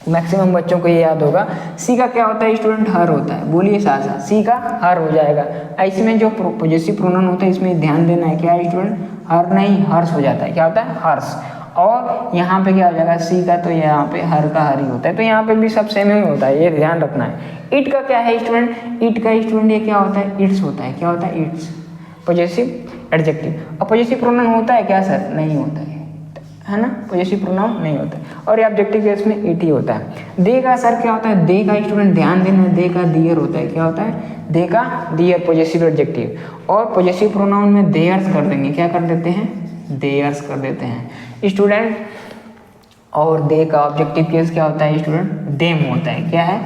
मैक्सिमम बच्चों को ये याद होगा। सी का क्या होता है स्टूडेंट, हर होता है। बोलिए साथ साथ, सी का हर हो जाएगा। इसमें जो पॉजेसिव प्रोनाउन होता है इसमें ध्यान देना है। क्या है स्टूडेंट, हर नहीं हर्ष हो जाता है, क्या होता है हर्ष। और यहाँ पे क्या हो जाएगा सी का, तो यहाँ पे हर का हर ही होता है, तो यहाँ पे भी सब सेम ही होता है, ये ध्यान रखना है। इट का क्या है स्टूडेंट, इट का स्टूडेंट ये क्या होता है, इट्स होता है, क्या होता है इट्स, पॉजेसिव एडजेक्टिव। और पॉजेसिव प्रोनाउन होता है क्या सर, नहीं होता है ना, पॉजेसिव प्रोनाउन नहीं होता है, और ये ऑब्जेक्टिव केस में इट ही होता है। दे का सर क्या होता है, दे का स्टूडेंट ध्यान देना, दे का दियर होता है, क्या होता है दे का दियर, पॉजेसिव एडजेक्टिव। और पॉजेसिव प्रोनाउन में देयर्स कर देंगे, क्या कर देते हैं, देयर्स कर देते हैं स्टूडेंट। और दे का ऑब्जेक्टिव केस क्या होता है स्टूडेंट, देम होता है, क्या है,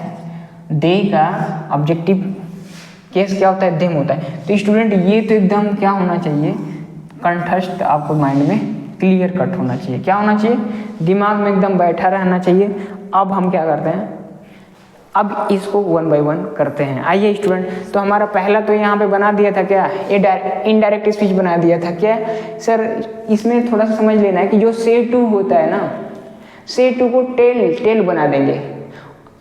दे का ऑब्जेक्टिव केस क्या होता है, देम होता है। तो स्टूडेंट ये तो एकदम क्या होना चाहिए, कंठस्थ आपको माइंड में क्लियर कट होना चाहिए, क्या होना चाहिए, दिमाग में एकदम बैठा रहना चाहिए। अब हम क्या करते हैं, अब इसको 1 बाय 1 करते हैं। आइए स्टूडेंट, तो हमारा पहला तो यहाँ पे बना दिया था क्या, ये इनडायरेक्ट स्पीच बना दिया था क्या सर। इसमें थोड़ा सा समझ लेना है कि जो से टू होता है ना, से टू को टेल बना देंगे,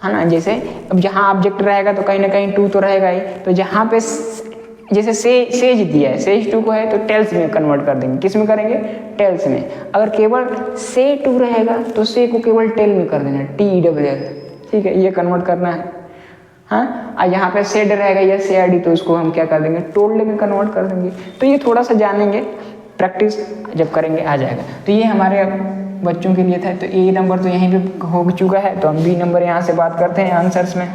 है ना। जैसे अब जहाँ ऑब्जेक्ट रहेगा तो कहीं ना कहीं टू तो रहेगा ही, तो जहाँ पे जैसे सेज दिया है, सेज टू को है तो टेल्स में कन्वर्ट कर देंगे, किस में करेंगे, टेल्स में। अगर केवल से टू रहेगा तो से को केवल टेल में कर देना, TELL, ठीक है, ये कन्वर्ट करना है। हाँ, और यहाँ पे सेड रहेगा या सेड, तो उसको हम क्या कर देंगे, टोल्ड में कन्वर्ट कर देंगे। तो ये थोड़ा सा जानेंगे, प्रैक्टिस जब करेंगे आ जाएगा। तो ये हमारे बच्चों के लिए था। तो ए नंबर तो यहीं पे हो चुका है, तो हम बी नंबर यहाँ से बात करते हैं आंसर्स में।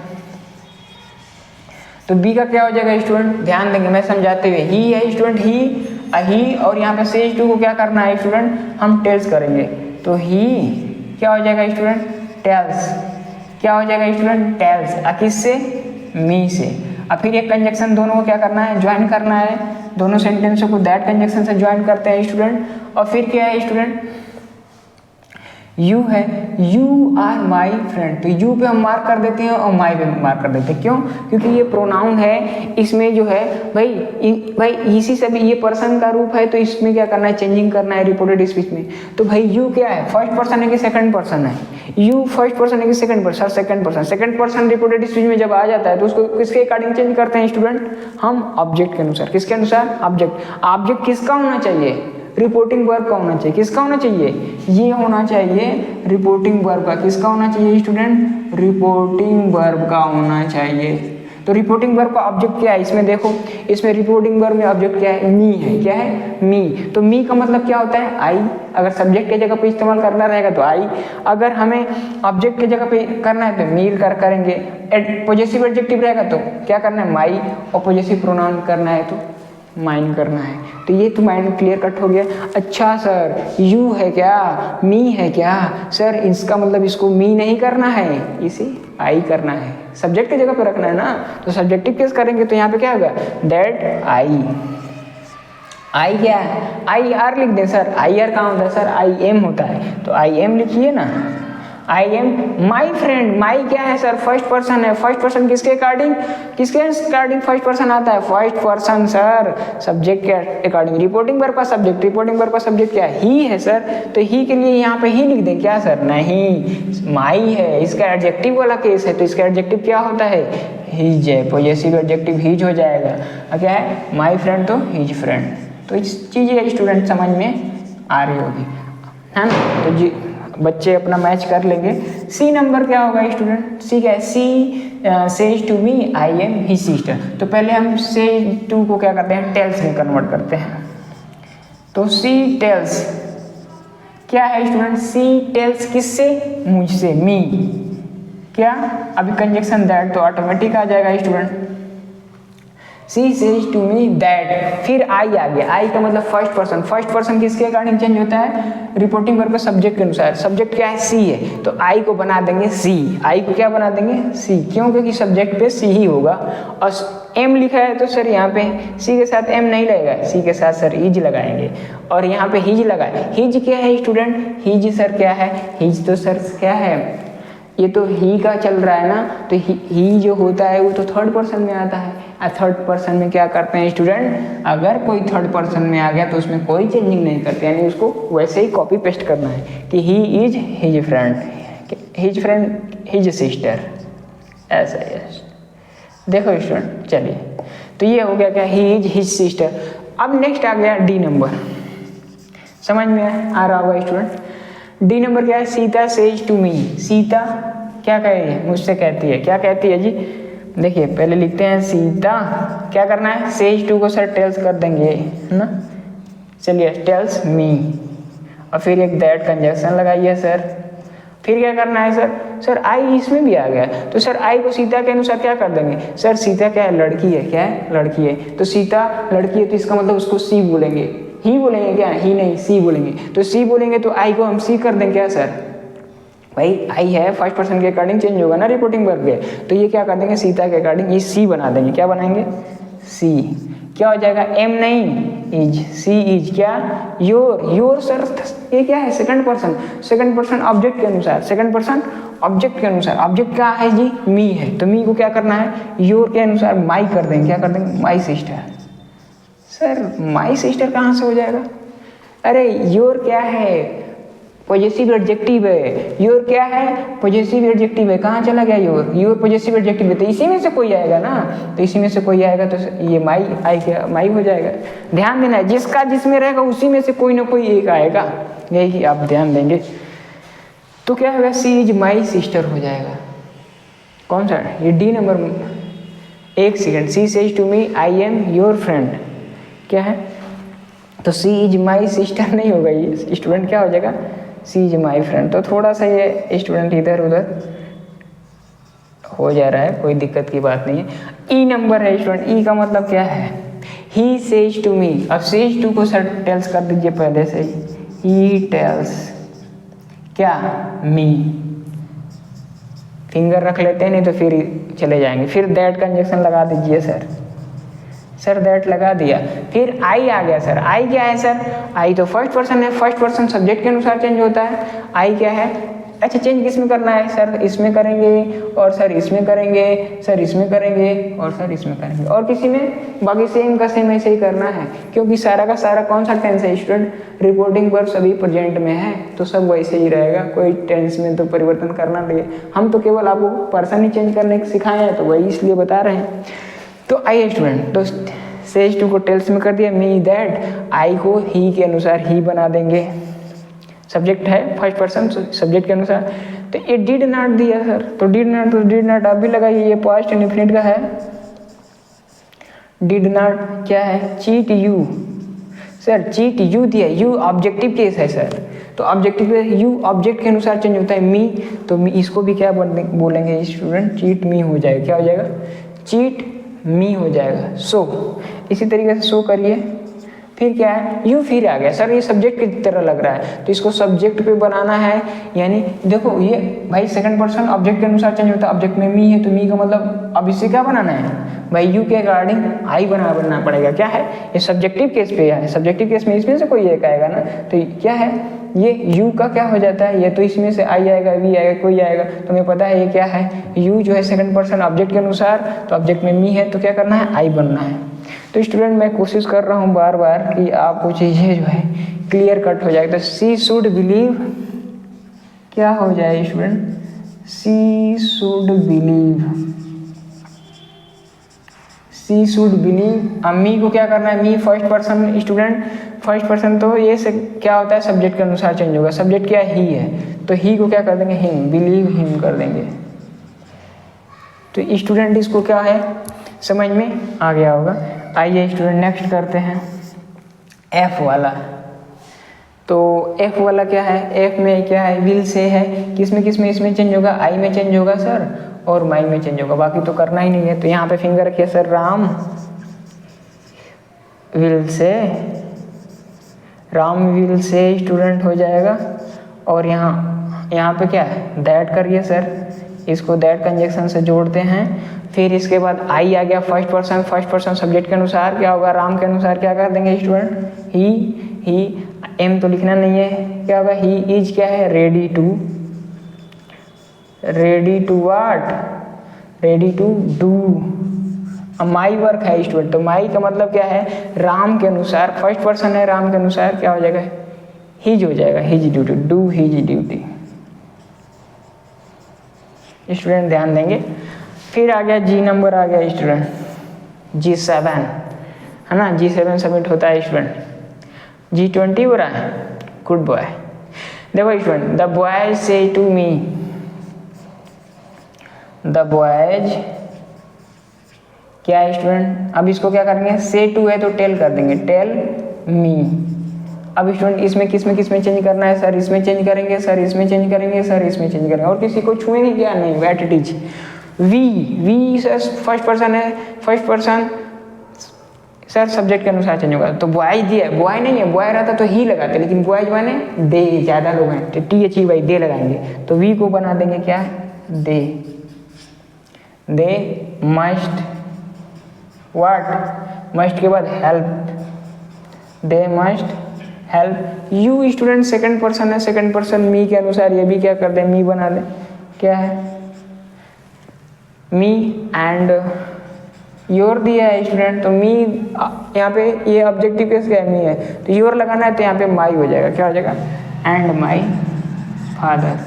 तो बी का क्या हो जाएगा स्टूडेंट, ध्यान देंगे मैं समझाते हुए, ही है स्टूडेंट, ही, और यहाँ पे सेज टू को क्या करना है स्टूडेंट, हम टेल्स करेंगे। तो ही क्या हो जाएगा स्टूडेंट, टेल्स, क्या हो जाएगा स्टूडेंट, टेल्स। किससे, मी से। अब फिर एक कंजक्शन दोनों को क्या करना है, ज्वाइन करना है, दोनों सेंटेंसों को दैट कंजक्शन से ज्वाइन करते हैं स्टूडेंट। और फिर क्या है स्टूडेंट, यू है, यू आर माई फ्रेंड, तो यू पे हम मार्क कर देते हैं और माई पे मार्क कर देते हैं, क्यों, क्योंकि ये प्रोनाउन है, इसमें जो है भाई इसी से भी ये पर्सन का रूप है, तो इसमें क्या करना है, चेंजिंग करना है रिपोर्टेड स्पीच में। तो भाई यू क्या है, फर्स्ट पर्सन है कि सेकंड पर्सन है, यू फर्स्ट पर्सन है कि second person, second person reported speech में जब आ जाता है तो उसको किसके अकॉर्डिंग चेंज करते हैं स्टूडेंट, हम ऑब्जेक्ट के अनुसार, किसके अनुसार, ऑब्जेक्ट किसका होना चाहिए, रिपोर्टिंग वर्ब का होना चाहिए, किसका होना चाहिए, ये होना चाहिए रिपोर्टिंग वर्ब का, किसका होना चाहिए स्टूडेंट, रिपोर्टिंग वर्ब का होना चाहिए। तो रिपोर्टिंग वर्ब का ऑब्जेक्ट क्या है, इसमें देखो, इसमें रिपोर्टिंग वर्ब में ऑब्जेक्ट क्या है, मी है, क्या है, मी। तो मी का मतलब क्या होता है, आई। अगर सब्जेक्ट के जगह पे इस्तेमाल करना रहेगा तो आई, अगर हमें ऑब्जेक्ट के जगह पे करना है तो मी करेंगे। पॉजेसिव एडजेक्टिव रहेगा तो क्या करना है, माई, और पॉजेसिव प्रोनाउन करना है तो माइन करना है। तो ये तो माइंड क्लियर कट हो गया। अच्छा सर, यू है क्या, मी है क्या सर, इसका मतलब इसको मी नहीं करना है, इसे आई करना है, सब्जेक्ट की जगह पे रखना है ना। तो सब्जेक्टिव केस करेंगे तो यहाँ पे क्या होगा, दैट आई क्या है, आई आर लिख दें सर, आई आर कहाँ होता है सर, आई एम होता है, तो आई एम लिखिए ना, आई एम माई फ्रेंड। माई क्या है सर, फर्स्ट पर्सन है, फर्स्ट पर्सन किसके अकॉर्डिंग फर्स्ट पर्सन आता है, फर्स्ट पर्सन सर, सब्जेक्ट के अकॉर्डिंग। रिपोर्टिंग वर्ब का सब्जेक्ट क्या है, ही है सर, तो ही के लिए यहाँ पे ही लिख दें क्या सर, नहीं, माई है, इसका एडजेक्टिव वाला केस है, तो इसका एडजेक्टिव क्या होता है, हिज है, पॉजेसिव एडजेक्टिव हिज हो जाएगा। क्या है, माई फ्रेंड तो हिज फ्रेंड। तो इस चीज़ स्टूडेंट समझ में आ रही होगी, है ना। तो जी बच्चे अपना मैच कर लेंगे। सी नंबर क्या होगा स्टूडेंट, सी क्या है, she says to me I am his sister. तो पहले हम सेज टू को क्या करते हैं, टेल्स में कन्वर्ट करते हैं। तो सी टेल्स क्या है स्टूडेंट, सी टेल्स किससे, मुझसे, मी। क्या, अभी कंजक्शन दैट तो ऑटोमेटिक आ जाएगा student, she says to me that. फिर आई आ गया, आई का मतलब फर्स्ट पर्सन किसके अकॉर्डिंग चेंज होता है, रिपोर्टिंग वर्ब के सब्जेक्ट के अनुसार। सब्जेक्ट क्या है, सी है, तो आई को बना देंगे सी, आई को क्या बना देंगे, सी, क्यों, क्योंकि सब्जेक्ट पे सी ही होगा। और एम लिखा है तो सर यहाँ पे सी के साथ एम नहीं लगेगा, सी के साथ सर हिज लगाएंगे, और यहाँ पे हिज लगाए। हिज क्या है स्टूडेंट, हिज सर क्या है, हिज तो सर क्या है, ये तो ही का चल रहा है ना, तो ही जो होता है वो तो थर्ड पर्सन में आता है। और थर्ड पर्सन में क्या करते हैं स्टूडेंट, अगर कोई थर्ड पर्सन में आ गया तो उसमें कोई चेंजिंग नहीं करते, यानी उसको वैसे ही कॉपी पेस्ट करना है कि he is his friend, his sister, ऐसा है। देखो स्टूडेंट, चलिए, तो ये हो गया क्या, ही इज हिज सिस्टर। अब नेक्स्ट आ गया डी नंबर। समझ में आ रहा होगा स्टूडेंट। डी नंबर क्या है, Sita says to me. Sita क्या कह रही है, मुझसे कहती है। क्या कहती है जी, देखिए पहले लिखते हैं सीता, क्या करना है, सेज टू को सर टेल्स कर देंगे, है ना। चलिए टेल्स मी, और फिर एक दैट कंजक्शन लगाइए सर। फिर क्या करना है सर, सर आई इसमें भी आ गया, तो सर आई को सीता के अनुसार क्या कर देंगे, सर सीता क्या है, लड़की है। क्या है, लड़की है, तो सीता लड़की है, तो इसका मतलब उसको सी बोलेंगे। ही बोलेंगे क्या, ही नहीं सी बोलेंगे। तो सी बोलेंगे तो आई को हम सी कर देंगे। क्या सर, भाई आई है फर्स्ट पर्सन के अकॉर्डिंग चेंज होगा ना रिपोर्टिंग वर्ब के, तो ये क्या कर देंगे, सीता के अकॉर्डिंग ये सी बना देंगे। क्या बनाएंगे, सी। क्या हो जाएगा, एम नहीं इज, सी इज क्या, योर। योर सर ये क्या है, second person, second person object के अनुसार, सेकंड पर्सन ऑब्जेक्ट के अनुसार। ऑब्जेक्ट क्या है जी, मी है, तो मी को क्या करना है, योर के अनुसार माई कर देंगे। क्या कर देंगे, my sister. Sir my sister कहाँ से हो जाएगा, अरे योर क्या है, पॉजेसिव एडजेक्टिव है। योर क्या है, पॉजेसिव एडजेक्टिव है। कहाँ चला गया योर, योर पॉजेसिव एडजेक्टिव है, तो इसी में से कोई आएगा ना, तो इसी में से कोई आएगा, तो ये माई आई क्या, माई हो जाएगा। ध्यान देना है, जिसका जिसमें रहेगा उसी में से कोई ना कोई एक आएगा, यही कि आप ध्यान देंगे। तो क्या होगा, सी इज माई सिस्टर हो जाएगा। कौन सा, ये डी नंबर। एक second, she says to me I am your friend, क्या है, तो सी इज माई सिस्टर नहीं होगा, ये स्टूडेंट क्या हो जाएगा, सी इज माई फ्रेंड। तो थोड़ा सा ये स्टूडेंट इधर उधर हो जा रहा है, कोई दिक्कत की बात नहीं है। ई नंबर है स्टूडेंट, ई का मतलब क्या है, ही सेज टू मी। अब सेज टू को सर टेल्स कर दीजिए पहले से ही टेल्स क्या, मी। फिंगर रख लेते हैं, नहीं तो फिर चले जाएंगे। फिर दैट कंजक्शन लगा दीजिए सर, सर दैट लगा दिया। फिर आई आ गया सर, आई क्या है सर, आई तो फर्स्ट पर्सन है, फर्स्ट पर्सन सब्जेक्ट के अनुसार चेंज होता है। आई क्या है, अच्छा चेंज किस में करना है सर, इसमें करेंगे, और सर इसमें करेंगे, सर इसमें करेंगे, और सर इसमें करेंगे, और किसी में, बाकी सेम का सेम ऐसे ही करना है, क्योंकि सारा का सारा कौन सा टेंस है स्टूडेंट, रिपोर्टिंग वर्ब सभी प्रेजेंट में है, तो सब वैसे ही रहेगा, कोई टेंस में तो परिवर्तन करना नहीं है। हम तो केवल आपको पर्सन ही चेंज करने सिखाए हैं, तो वही इसलिए बता रहे हैं। तो आइए स्टूडेंट, तो सेज टू को टेल्स में कर दिया, मी दैट। आई को ही के अनुसार ही बना देंगे, सब्जेक्ट है फर्स्ट पर्सन सब्जेक्ट के अनुसार। तो ये डिड नॉट दिया सर, तो डिड नॉट, तो डिड नॉट आप भी लगाइए, ये पास्ट इंडेफिनिट का है। डिड नॉट क्या है, cheat you. Sir cheat you दिया, यू ऑब्जेक्टिव केस है सर, तो ऑब्जेक्टिव यू ऑब्जेक्ट के अनुसार चेंज होता है। मी, तो मी इसको भी क्या बोलेंगे स्टूडेंट, चीट मी हो जाएगा। क्या हो जाएगा, चीट मी हो जाएगा। सो इसी तरीके से सो करिए। फिर क्या है, यू फिर आ गया सर, ये सब्जेक्ट की तरह लग रहा है, तो इसको सब्जेक्ट पे बनाना है। यानी देखो ये भाई सेकंड पर्सन ऑब्जेक्ट के अनुसार चेंज होता है, ऑब्जेक्ट में मी है, तो मी का मतलब अब इससे क्या बनाना है भाई, यू के अकॉर्डिंग आई बनना पड़ेगा। क्या है, ये सब्जेक्टिव केस पे है, सब्जेक्टिव केस में इसमें से कोई एक आएगा ना, तो क्या है, ये यू का क्या हो जाता है, ये तो इसमें से आई आएगा, वी आएगा, कोई आएगा, तुम्हें पता है ये क्या है, यू जो है सेकंड पर्सन ऑब्जेक्ट के अनुसार, तो ऑब्जेक्ट में मी है, तो क्या करना है, आई बनना है। तो स्टूडेंट मैं कोशिश कर रहा हूँ बार बार कि आपको चीज़ें जो है क्लियर कट हो जाए। तो सी शुड बिलीव क्या हो जाए student, she should believe, she should believe. अब मी को क्या करना है, me first person student, first person तो ये से क्या होता है, सब्जेक्ट के अनुसार चेंज होगा। सब्जेक्ट क्या ही है, तो ही को क्या कर देंगे, हिम, बिलीव हिम कर देंगे। तो स्टूडेंट इसको क्या है समझ में आ गया होगा। आइए स्टूडेंट नेक्स्ट करते हैं एफ वाला। तो एफ वाला क्या है, एफ में क्या है, विल से है, किसमें किसमें इसमें चेंज होगा, आई में चेंज होगा सर, और माई में चेंज होगा, बाकी तो करना ही नहीं है। तो यहाँ पे फिंगर रखिए sir, Ram will say, Ram will say student हो जाएगा। और यहाँ पे क्या है, दैट करिए सर, इसको दैट कंजक्शन से जोड़ते हैं। फिर इसके बाद आई आ गया फर्स्ट पर्सन सब्जेक्ट के अनुसार, क्या होगा, राम के अनुसार क्या कर देंगे स्टूडेंट, ही एम तो लिखना नहीं है, क्या होगा, ही इज क्या है, ready to what, ready to do. अब माई वर्क है स्टूडेंट, तो माई का मतलब क्या है, राम के अनुसार, फर्स्ट पर्सन है, राम के अनुसार क्या हो जाएगा, हिज हो जाएगा, his duty, do his duty. Student ध्यान देंगे। फिर आ गया जी नंबर आ गया स्टूडेंट, G7 है ना, G7 सबमिट होता है स्टूडेंट। G20 हो रहा है, गुड बॉय। देखो स्टूडेंट, द बॉयज से टू मी, द बॉयज क्या है स्टूडेंट, अब इसको क्या करेंगे, से टू है तो टेल कर देंगे, टेल मी। अब स्टूडेंट इसमें किस में चेंज करना है सर, इसमें चेंज करेंगे सर, इसमें चेंज करेंगे सर, इसमें चेंज करेंगे, और किसी को छुएंगे क्या, नहीं, what it is. We sir first person है, फर्स्ट पर्सन सर सब्जेक्ट के अनुसार चेंज होगा। तो बॉयज दिया, बॉय नहीं है, बॉय रहता तो ही लगाते, लेकिन बॉयज माने दे, ज़्यादा लोग हैं तो THEY दे लगाएंगे, तो वी को बना देंगे क्या, दे। दे मस्ट, व्हाट, मस्ट के बाद help, they must help you. Student second person है, सेकंड पर्सन मी के अनुसार ये भी क्या कर दें, मी बना दें, क्या है, मी एंड योर दिया है स्टूडेंट, तो मी यहाँ पे ये ऑब्जेक्टिव केस क्या है, मी है, तो योर लगाना है तो यहाँ पे माई हो जाएगा, क्या हो जाएगा, एंड माई फादर।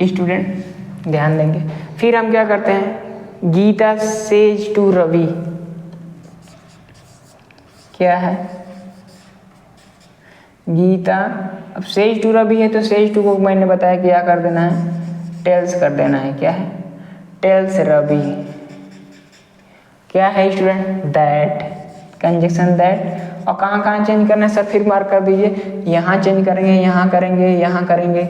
स्टूडेंट ध्यान देंगे। फिर हम क्या करते हैं, गीता सेज टू रवि, क्या है, गीता, अब सेज टू रवि है तो सेज टू को मैंने बताया क्या कर देना है, टेल्स कर देना है, क्या है, टेल्स रवि। क्या है स्टूडेंट, दैट, कंजक्शन दैट। और कहाँ कहाँ चेंज करना है सर, फिर मार्क कर दीजिए, यहाँ चेंज करेंगे, यहाँ करेंगे, यहाँ करेंगे,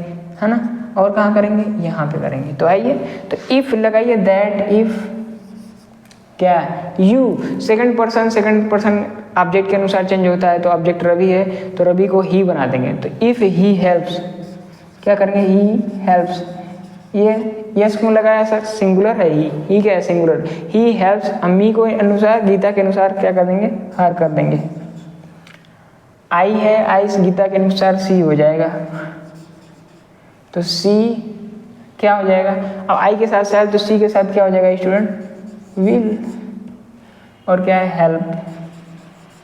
है ना, और कहाँ करेंगे, यहाँ पे करेंगे। तो आइए, तो इफ लगाइए, दैट इफ क्या, यू सेकंड पर्सन ऑब्जेक्ट के अनुसार चेंज होता है, तो ऑब्जेक्ट रवि है तो रवि को ही बना देंगे। तो इफ ही हेल्प्स, क्या करेंगे, ही हेल्प्स। ये यस क्यों लगाया सर, सिंगुलर है, ही क्या है, सिंगुलर, ही हेल्प्स। अम्मी को अनुसार, गीता के अनुसार क्या कर देंगे, हर कर देंगे। आई है, आई गीता के अनुसार सी हो जाएगा, तो सी क्या हो जाएगा, अब आई के साथ साथ तो सी के साथ क्या हो जाएगा स्टूडेंट, विल, और क्या है, हेल्प।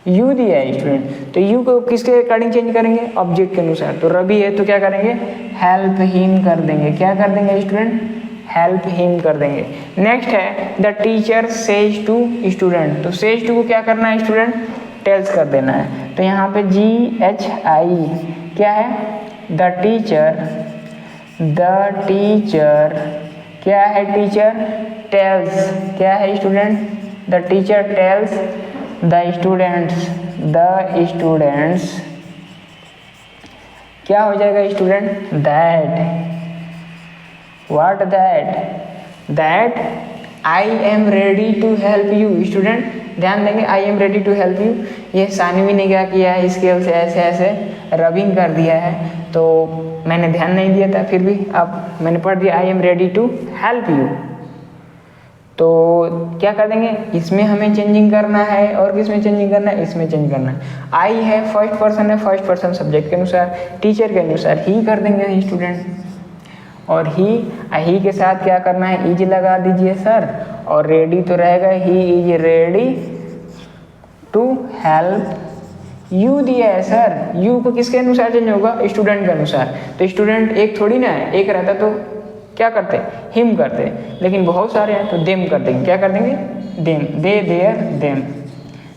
यू दिया है स्टूडेंट, तो यू को किसके अकॉर्डिंग चेंज करेंगे, ऑब्जेक्ट के अनुसार। तो रवि है तो क्या करेंगे, हेल्प हिम कर देंगे, क्या कर देंगे स्टूडेंट, हेल्प हिम कर देंगे। नेक्स्ट है the teacher says to student, तो सेज टू को क्या करना है स्टूडेंट, टेल्स कर देना है। तो यहाँ पे GHI क्या है, द टीचर, द टीचर क्या है, टीचर टेल्स, क्या है student, the teacher tells the students, the students क्या हो जाएगा student, that, what that, that I am ready to help you. Student ध्यान देंगे, I am ready to help you, ये सानवी ने क्या किया है, स्केल से ऐसे ऐसे रबिंग कर दिया है, तो मैंने ध्यान नहीं दिया था, फिर भी अब मैंने पढ़ दिया, I am ready to help you. तो क्या कर देंगे, इसमें हमें चेंजिंग करना है, और किसमें चेंजिंग करना है, इसमें चेंज करना है। आई है, फर्स्ट पर्सन है, फर्स्ट पर्सन सब्जेक्ट के अनुसार, टीचर के अनुसार ही कर देंगे स्टूडेंट। और ही के साथ क्या करना है, इज लगा दीजिए सर, और रेडी तो रहेगा, he is ready to help you दिया है सर, यू को किसके अनुसार चेंज होगा, स्टूडेंट के अनुसार। तो स्टूडेंट एक थोड़ी ना है, एक रहता तो क्या करते, हिम करते, लेकिन बहुत सारे हैं तो देम कर देंगे, क्या कर देंगे, देम, दे, देयर, देम।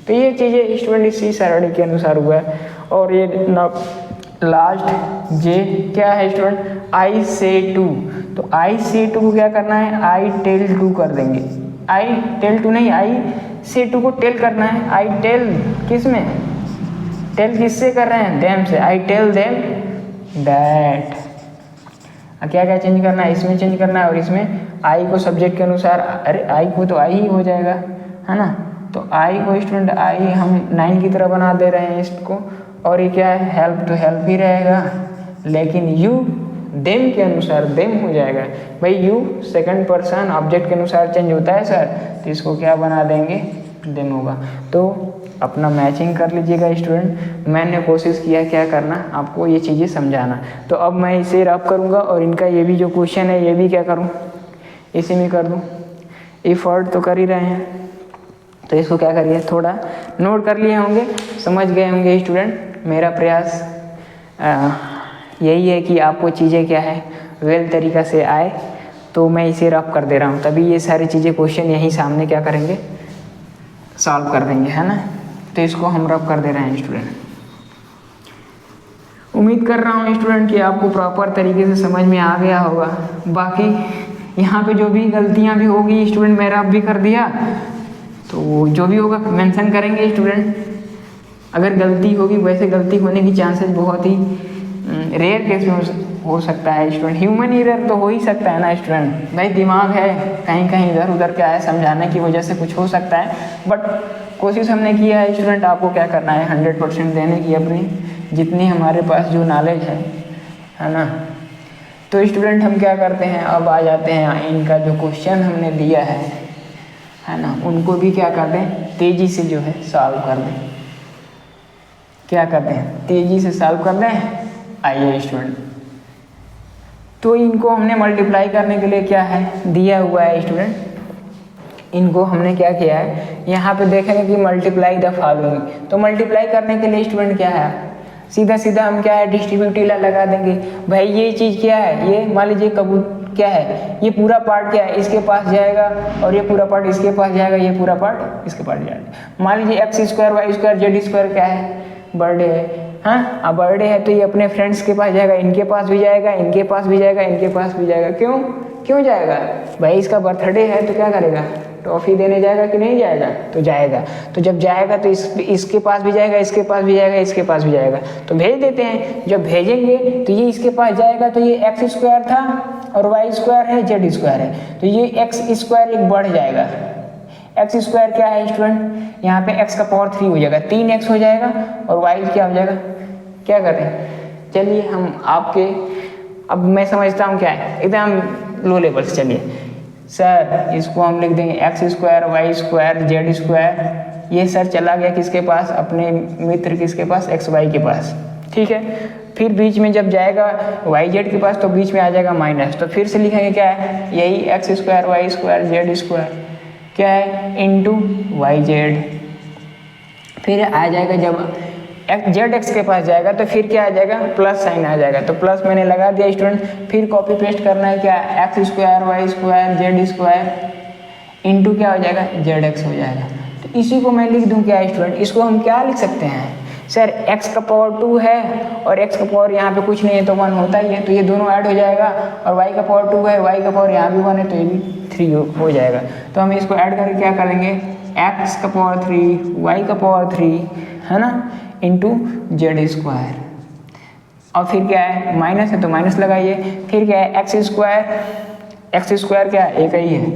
तो ये चीज़ें स्टूडेंट इसी सरणी के अनुसार हुआ है। और ये लास्ट जे क्या है स्टूडेंट, आई से टू, तो आई से टू को क्या करना है, आई टेल टू कर देंगे, आई टेल टू नहीं, आई से टू को टेल करना है। आई टेल किस में, टेल किससे कर रहे हैं, देम से, आई टेल देम दैट। क्या क्या चेंज करना है, इसमें चेंज करना है, और इसमें आई को सब्जेक्ट के अनुसार, अरे आई को तो आई ही हो जाएगा, है ना, तो आई को स्टूडेंट आई हम 9 की तरह बना दे रहे हैं इसको, और ये क्या है, हेल्प तो हेल्प ही रहेगा, लेकिन यू देम के अनुसार देम हो जाएगा। भाई यू सेकंड पर्सन ऑब्जेक्ट के अनुसार चेंज होता है सर, तो इसको क्या बना देंगे, देम होगा। तो अपना मैचिंग कर लीजिएगा स्टूडेंट, मैंने कोशिश किया क्या करना, आपको ये चीज़ें समझाना। तो अब मैं इसे रब करूँगा, और इनका ये भी जो क्वेश्चन है ये भी क्या करूँ, इसी में कर दूँ। एफर्ट तो कर ही रहे हैं, तो इसको क्या करिए, थोड़ा नोट कर लिए होंगे, समझ गए होंगे स्टूडेंट। मेरा प्रयास यही है कि आपको चीज़ें क्या है वेल तरीक़ा से आए, तो मैं इसे रब कर दे रहा हूँ, तभी ये सारी चीज़ें क्वेश्चन यहीं सामने क्या करेंगे, सॉल्व कर देंगे, है ना। तो इसको हम रब कर दे रहे हैं स्टूडेंट। उम्मीद कर रहा हूँ स्टूडेंट कि आपको प्रॉपर तरीके से समझ में आ गया होगा। बाकी यहाँ पे जो भी गलतियाँ भी होगी स्टूडेंट, मेरा भी कर दिया तो जो भी होगा मेंशन करेंगे स्टूडेंट। अगर गलती होगी, वैसे गलती होने की चांसेस बहुत ही रेयर केस में हो सकता है स्टूडेंट। ह्यूमन एरर तो हो ही सकता है ना स्टूडेंट, भाई दिमाग है, कहीं कहीं इधर उधर क्या है, समझाने की वजह से कुछ हो सकता है, बट कोशिश हमने किया है स्टूडेंट। आपको क्या करना है, 100% देने की अपनी जितनी हमारे पास जो नॉलेज है ना। तो स्टूडेंट हम क्या करते हैं, अब आ जाते हैं इनका जो क्वेश्चन हमने दिया है ना, उनको भी क्या कर दें, तेज़ी से जो है सॉल्व कर दें। क्या करते हैं, तेज़ी से सॉल्व कर दें। आइए स्टूडेंट, तो इनको हमने मल्टीप्लाई करने के लिए क्या है दिया हुआ है स्टूडेंट। इनको हमने क्या किया है, यहाँ पे देखेंगे कि मल्टीप्लाई द फॉलोइंग। तो मल्टीप्लाई करने के लिए स्टूडेंट क्या है, सीधा सीधा हम क्या है डिस्ट्रीब्यूटिव लगा देंगे। भाई ये चीज़ क्या है, ये मान लीजिए कबूतर क्या है, ये पूरा पार्ट क्या है इसके पास जाएगा, और ये पूरा पार्ट इसके पास जाएगा, ये पूरा पार्ट इसके पास जाएगा। मान लीजिए x square Y square Z square क्या है, बर्थडे है। हाँ, अब बर्थडे है तो ये अपने फ्रेंड्स के पास जाएगा, इनके पास भी जाएगा, इनके पास भी जाएगा, इनके पास भी जाएगा। क्यों जाएगा, भाई इसका बर्थडे है तो क्या करेगा, टॉफ़ी देने जाएगा कि नहीं जाएगा, तो जाएगा। तो जब जाएगा तो इसके पास भी जाएगा, इसके पास भी जाएगा, इसके पास भी जाएगा, तो भेज देते हैं। जब भेजेंगे तो ये इसके पास जाएगा, तो ये एक्स स्क्वायर था और वाई स्क्वायर है, जेड स्क्वायर है, तो ये एक्स स्क्वायर एक बढ़ जाएगा। एक्स स्क्वायर क्या है स्टूडेंट, यहाँ पे एक्स का पावर 3 हो जाएगा, 3x हो जाएगा, और वाई क्या हो जाएगा। क्या करते हैं, चलिए हम आपके, अब मैं समझता हूँ क्या है, एकदम लो लेवल से। चलिए सर, इसको हम लिख देंगे X square Y square Z square. ये सर चला गया किसके पास, अपने मित्र किसके पास, एक्स वाई के पास, ठीक है। फिर बीच में जब जाएगा वाई जेड के पास तो बीच में आ जाएगा माइनस, तो फिर से लिखेंगे क्या है, यही X square Y square Z square क्या है इंटू वाई जेड। फिर आ जाएगा जब जेड एक्स के पास जाएगा तो फिर क्या आ जाएगा, प्लस साइन आ जाएगा, तो प्लस मैंने लगा दिया स्टूडेंट। फिर कॉपी पेस्ट करना है क्या, X square Y square Z square into क्या हो जाएगा, जेड एक्स हो जाएगा। तो इसी को मैं लिख दूं क्या स्टूडेंट, इसको हम क्या लिख सकते हैं, सर एक्स का पावर 2 है और एक्स का पावर यहाँ पे कुछ नहीं है तो 1 होता ही है, तो ये दोनों ऐड हो जाएगा, और वाई का पावर 2 है, वाई का पावर यहाँ भी 1 है तो ये भी 3 हो जाएगा। तो हम इसको ऐड करके क्या करेंगे, एक्स का पावर 3 वाई का पावर 3 है ना इंटू जेड स्क्वायर, और फिर क्या है माइनस है तो माइनस लगाइए। फिर क्या है एक्स स्क्वायर क्या है एक ही है,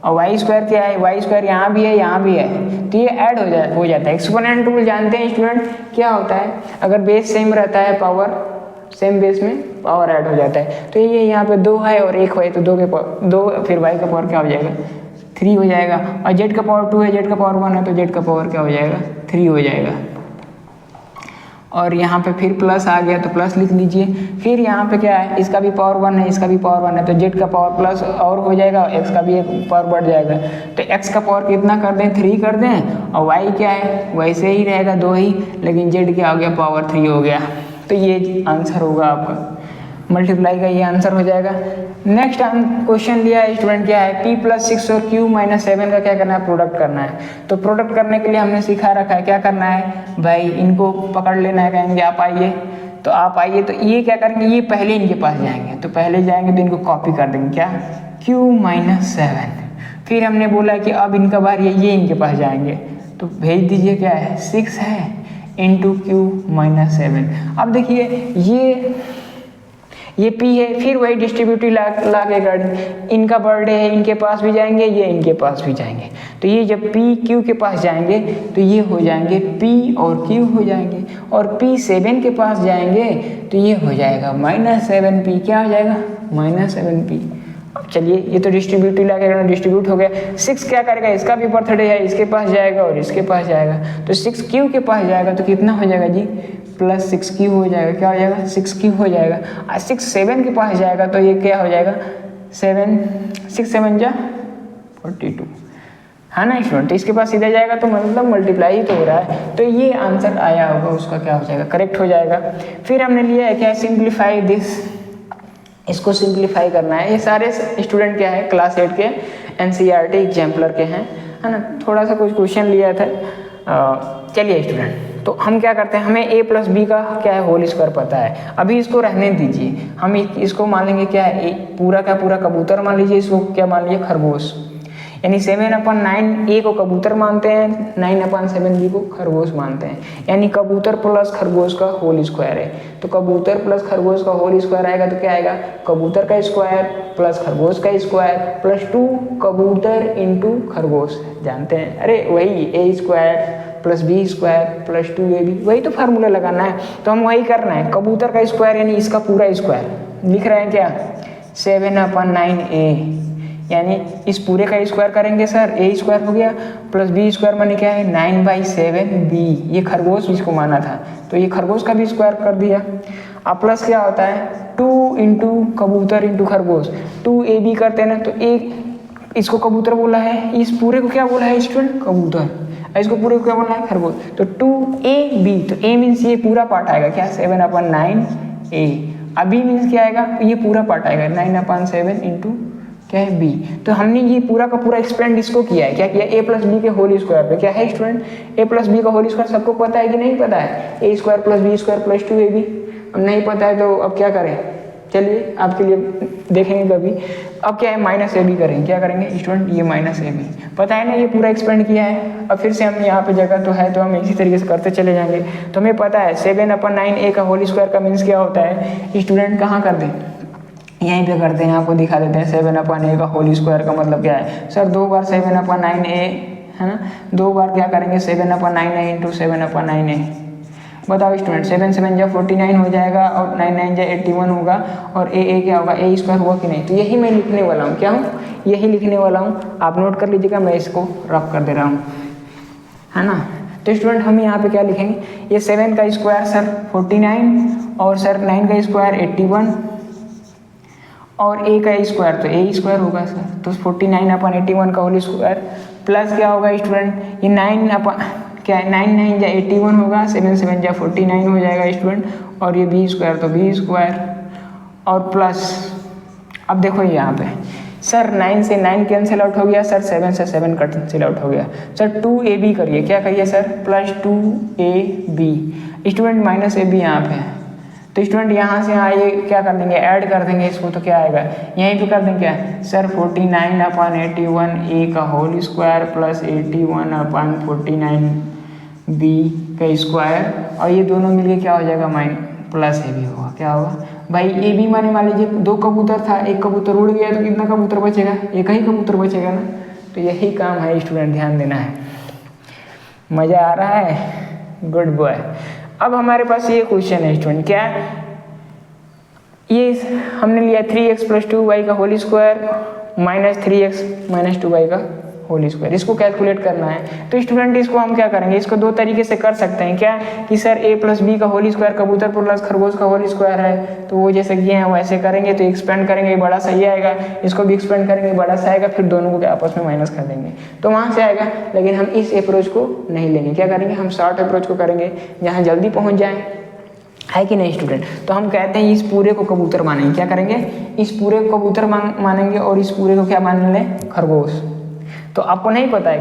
और वाई स्क्वायर क्या है, वाई स्क्वायर यहाँ भी है यहाँ भी है, तो ये ऐड हो जाता है। एक्सपोनेंट रूल जानते हैं स्टूडेंट क्या होता है, अगर बेस सेम रहता है पावर सेम बेस में पावर ऐड हो जाता है। तो ये यहाँ पे 2 है और 1 है तो 2 के पावर 2, फिर वाई का पावर क्या हो जाएगा 3 हो जाएगा, और जेड का पावर 2 है जेड का पावर 1 है तो जेड का पावर क्या हो जाएगा 3 हो जाएगा। और यहाँ पे फिर प्लस आ गया तो प्लस लिख लीजिए। फिर यहाँ पे क्या है, इसका भी पावर 1 है इसका भी पावर 1 है तो जेड का पावर प्लस और हो जाएगा, एक्स का भी एक पावर बढ़ जाएगा। तो एक्स का पावर कितना कर दें 3 कर दें, और वाई क्या है वैसे ही रहेगा 2 ही, लेकिन जेड क्या हो गया पावर 3 हो गया। तो ये आंसर होगा आपका, मल्टीप्लाई का ये आंसर हो जाएगा। नेक्स्ट क्वेश्चन लिया है स्टूडेंट क्या है, p + 6 और q - 7 का क्या करना है, प्रोडक्ट करना है। तो प्रोडक्ट करने के लिए हमने सिखा रखा है क्या करना है भाई, इनको पकड़ लेना है, कहेंगे आप आइए, तो आप आइए, तो ये क्या करेंगे, ये पहले इनके पास जाएंगे, तो पहले जाएंगे तो इनको कॉपी कर देंगे क्या q - 7। फिर हमने बोला कि अब इनका बार ये इनके पास जाएंगे, तो भेज दीजिए क्या है 6 है इंटू q - 7। अब देखिए ये p है, फिर वही डिस्ट्रीब्यूटिव ला के गाड़ी, इनका बर्थडे है इनके पास भी जाएंगे, ये इनके पास भी जाएंगे, तो ये जब p q के पास जाएंगे तो ये हो जाएंगे p और q हो जाएंगे, और p 7 के पास जाएंगे तो ये हो जाएगा -7p, क्या हो जाएगा -7p। अब चलिए ये तो डिस्ट्रीब्यूटिव ला के डिस्ट्रीब्यूट हो गया। 6 क्या करेगा, इसका भी बर्थडे है इसके पास जाएगा और इसके पास जाएगा, तो 6q के पास जाएगा तो कितना हो जाएगा जी +6q हो जाएगा, क्या हो जाएगा 6q हो जाएगा। और 6 7 के पास जाएगा तो ये क्या हो जाएगा 6 7 जा 42 है ना स्टूडेंट। तो इसके पास सीधा जाएगा तो मतलब मल्टीप्लाई ही तो हो रहा है, तो ये आंसर आया होगा उसका क्या हो जाएगा करेक्ट हो जाएगा। फिर हमने लिया है क्या सिंप्लीफाई दिस, इसको सिंप्लीफाई करना है। ये सारे स्टूडेंट क्या है क्लास 8 के NCERT एग्जाम्पलर के हैं है ना, थोड़ा सा कुछ क्वेश्चन लिया था। चलिए स्टूडेंट तो हम क्या करते हैं, हमें a प्लस बी का क्या है होल स्क्वायर पता है। अभी इसको रहने दीजिए, हम इसको मान लेंगे क्या है, पूरा का पूरा कबूतर मान लीजिए, इसको क्या मान लीजिए, खरगोश। यानी 7/9 ए को कबूतर मानते हैं, 9/7 बी को खरगोश मानते हैं। यानी कबूतर प्लस खरगोश का होल स्क्वायर है। तो कबूतर प्लस खरगोश का होल स्क्वायर आएगा तो क्या आएगा, कबूतर का स्क्वायर प्लस खरगोश का स्क्वायर प्लस 2 कबूतर इंटू खरगोश। जानते हैं, अरे वही A square plus B square plus 2ab, वही तो फार्मूला लगाना है। तो हम वही करना है, कबूतर का स्क्वायर यानी इसका पूरा स्क्वायर लिख रहे हैं क्या, 7/9a, यानी इस पूरे का स्क्वायर करेंगे सर, ए स्क्वायर हो गया प्लस बी स्क्वायर माने क्या है 9/7b, ये खरगोश जिसको माना था तो ये खरगोश का भी स्क्वायर कर दिया। अब प्लस क्या होता है 2 इंटू कबूतर इंटू खरगोश, 2ab करते हैं ना, तो एक इसको कबूतर बोला है, इस पूरे को क्या बोला है स्टूडेंट, कबूतर, इसको पूरे को क्या बोला है, खरगोश। तो 2ab, तो a मीन्स ये पूरा पार्ट आएगा क्या, 7/9a। अभी मीन्स क्या आएगा, ये पूरा पार्ट आएगा 9/7 इंटू क्या है बी। तो हमने ये पूरा का पूरा एक्सपेंड इसको किया है, क्या किया, a प्लस बी के होल स्क्वायर पे। क्या है स्टूडेंट, a प्लस बी का होल स्क्वायर सबको पता है कि नहीं पता है, a square plus B square plus 2ab। अब नहीं पता है तो अब क्या करें, चलिए आपके लिए देखेंगे कभी। अब क्या है -ab करेंगे, क्या करेंगे स्टूडेंट, ये -ab पता है ना, ये पूरा एक्सपेंड किया है। अब फिर से हम यहाँ पे जगह तो है तो हम इसी तरीके से करते चले जाएंगे। तो हमें पता है 7/9a का होल स्क्वायर का मीन्स क्या होता है स्टूडेंट, कहाँ कर दें, यहीं पे करते हैं, आपको दिखा देते हैं। 7/a का होल स्क्वायर का मतलब क्या है सर, 2 बार 7/9a है ना, 2 बार क्या करेंगे 7/9a इंटू 7/9a। बताओ स्टूडेंट, 7 7 जा 49 हो जाएगा और 9 9 जा 81 होगा और a क्या होगा, a स्क्वायर हुआ कि नहीं। तो यही मैं लिखने वाला हूँ, क्या हूँ, यही लिखने वाला हूँ, आप नोट कर लीजिएगा, मैं इसको रफ कर दे रहा हूँ, है ना। तो स्टूडेंट हम यहाँ पे क्या लिखेंगे, ये 7 का स्क्वायर सर 49 और सर 9 का स्क्वायर 81 और a का स्क्वायर तो a स्क्वायर होगा सर, तो 49/81 का होल स्क्वायर प्लस क्या होगा स्टूडेंट, ये 9 क्या है 9 9 जा 81 होगा, 7 7 जा 49 हो जाएगा स्टूडेंट, और ये b स्क्वायर तो b स्क्वायर और प्लस, अब देखो यहाँ पे सर 9 से 9 कैंसिल आउट हो गया सर, 7 से 7 कैंसिल आउट हो गया सर, 2ab करिए, क्या करिए sir, plus 2ab student minus ab यहाँ पे है। तो स्टूडेंट यहाँ से यहाँ ये क्या कर देंगे, ऐड कर देंगे इसको, तो क्या आएगा, यहीं पे कर देंगे क्या सर, 49/81 a का होल स्क्वायर प्लस 81/49b का स्क्वायर, और ये दोनों मिलके क्या हो जाएगा, प्लस ab होगा। क्या होगा भाई, ab माने मान लीजिए 2 कबूतर था, एक कबूतर उड़ गया तो कितना कबूतर बचेगा, एक ही कबूतर बचेगा ना। तो यही काम है स्टूडेंट, ध्यान देना है। मज़ा आ रहा है, गुड बॉय। अब हमारे पास ये क्वेश्चन है स्टूडेंट, क्या ये हमने लिया 3x + 2y का whole square minus 3x - 2y का होल स्क्वायर, इसको कैलकुलेट करना है। तो स्टूडेंट इसको हम क्या करेंगे, इसको 2 तरीके से कर सकते हैं, क्या कि सर a + b का होल स्क्वायर कबूतर प्लस खरगोश का होल स्क्वायर है, तो वो जैसे किए हैं वैसे करेंगे, तो एक्सपेंड करेंगे बड़ा सही आएगा, इसको भी एक्सपेंड करेंगे बड़ा सा आएगा, फिर दोनों को आपस में माइनस कर देंगे तो वहाँ से आएगा। लेकिन हम इस अप्रोच को नहीं लेंगे, क्या करेंगे, हम शॉर्ट अप्रोच को करेंगे, जहाँ जल्दी पहुँच जाए, है कि नहीं स्टूडेंट। तो हम कहते हैं इस पूरे को कबूतर मानेंगे, क्या करेंगे, इस पूरे को कबूतर मानेंगे और इस पूरे को क्या मान लें, खरगोश। तो आपको नहीं पता है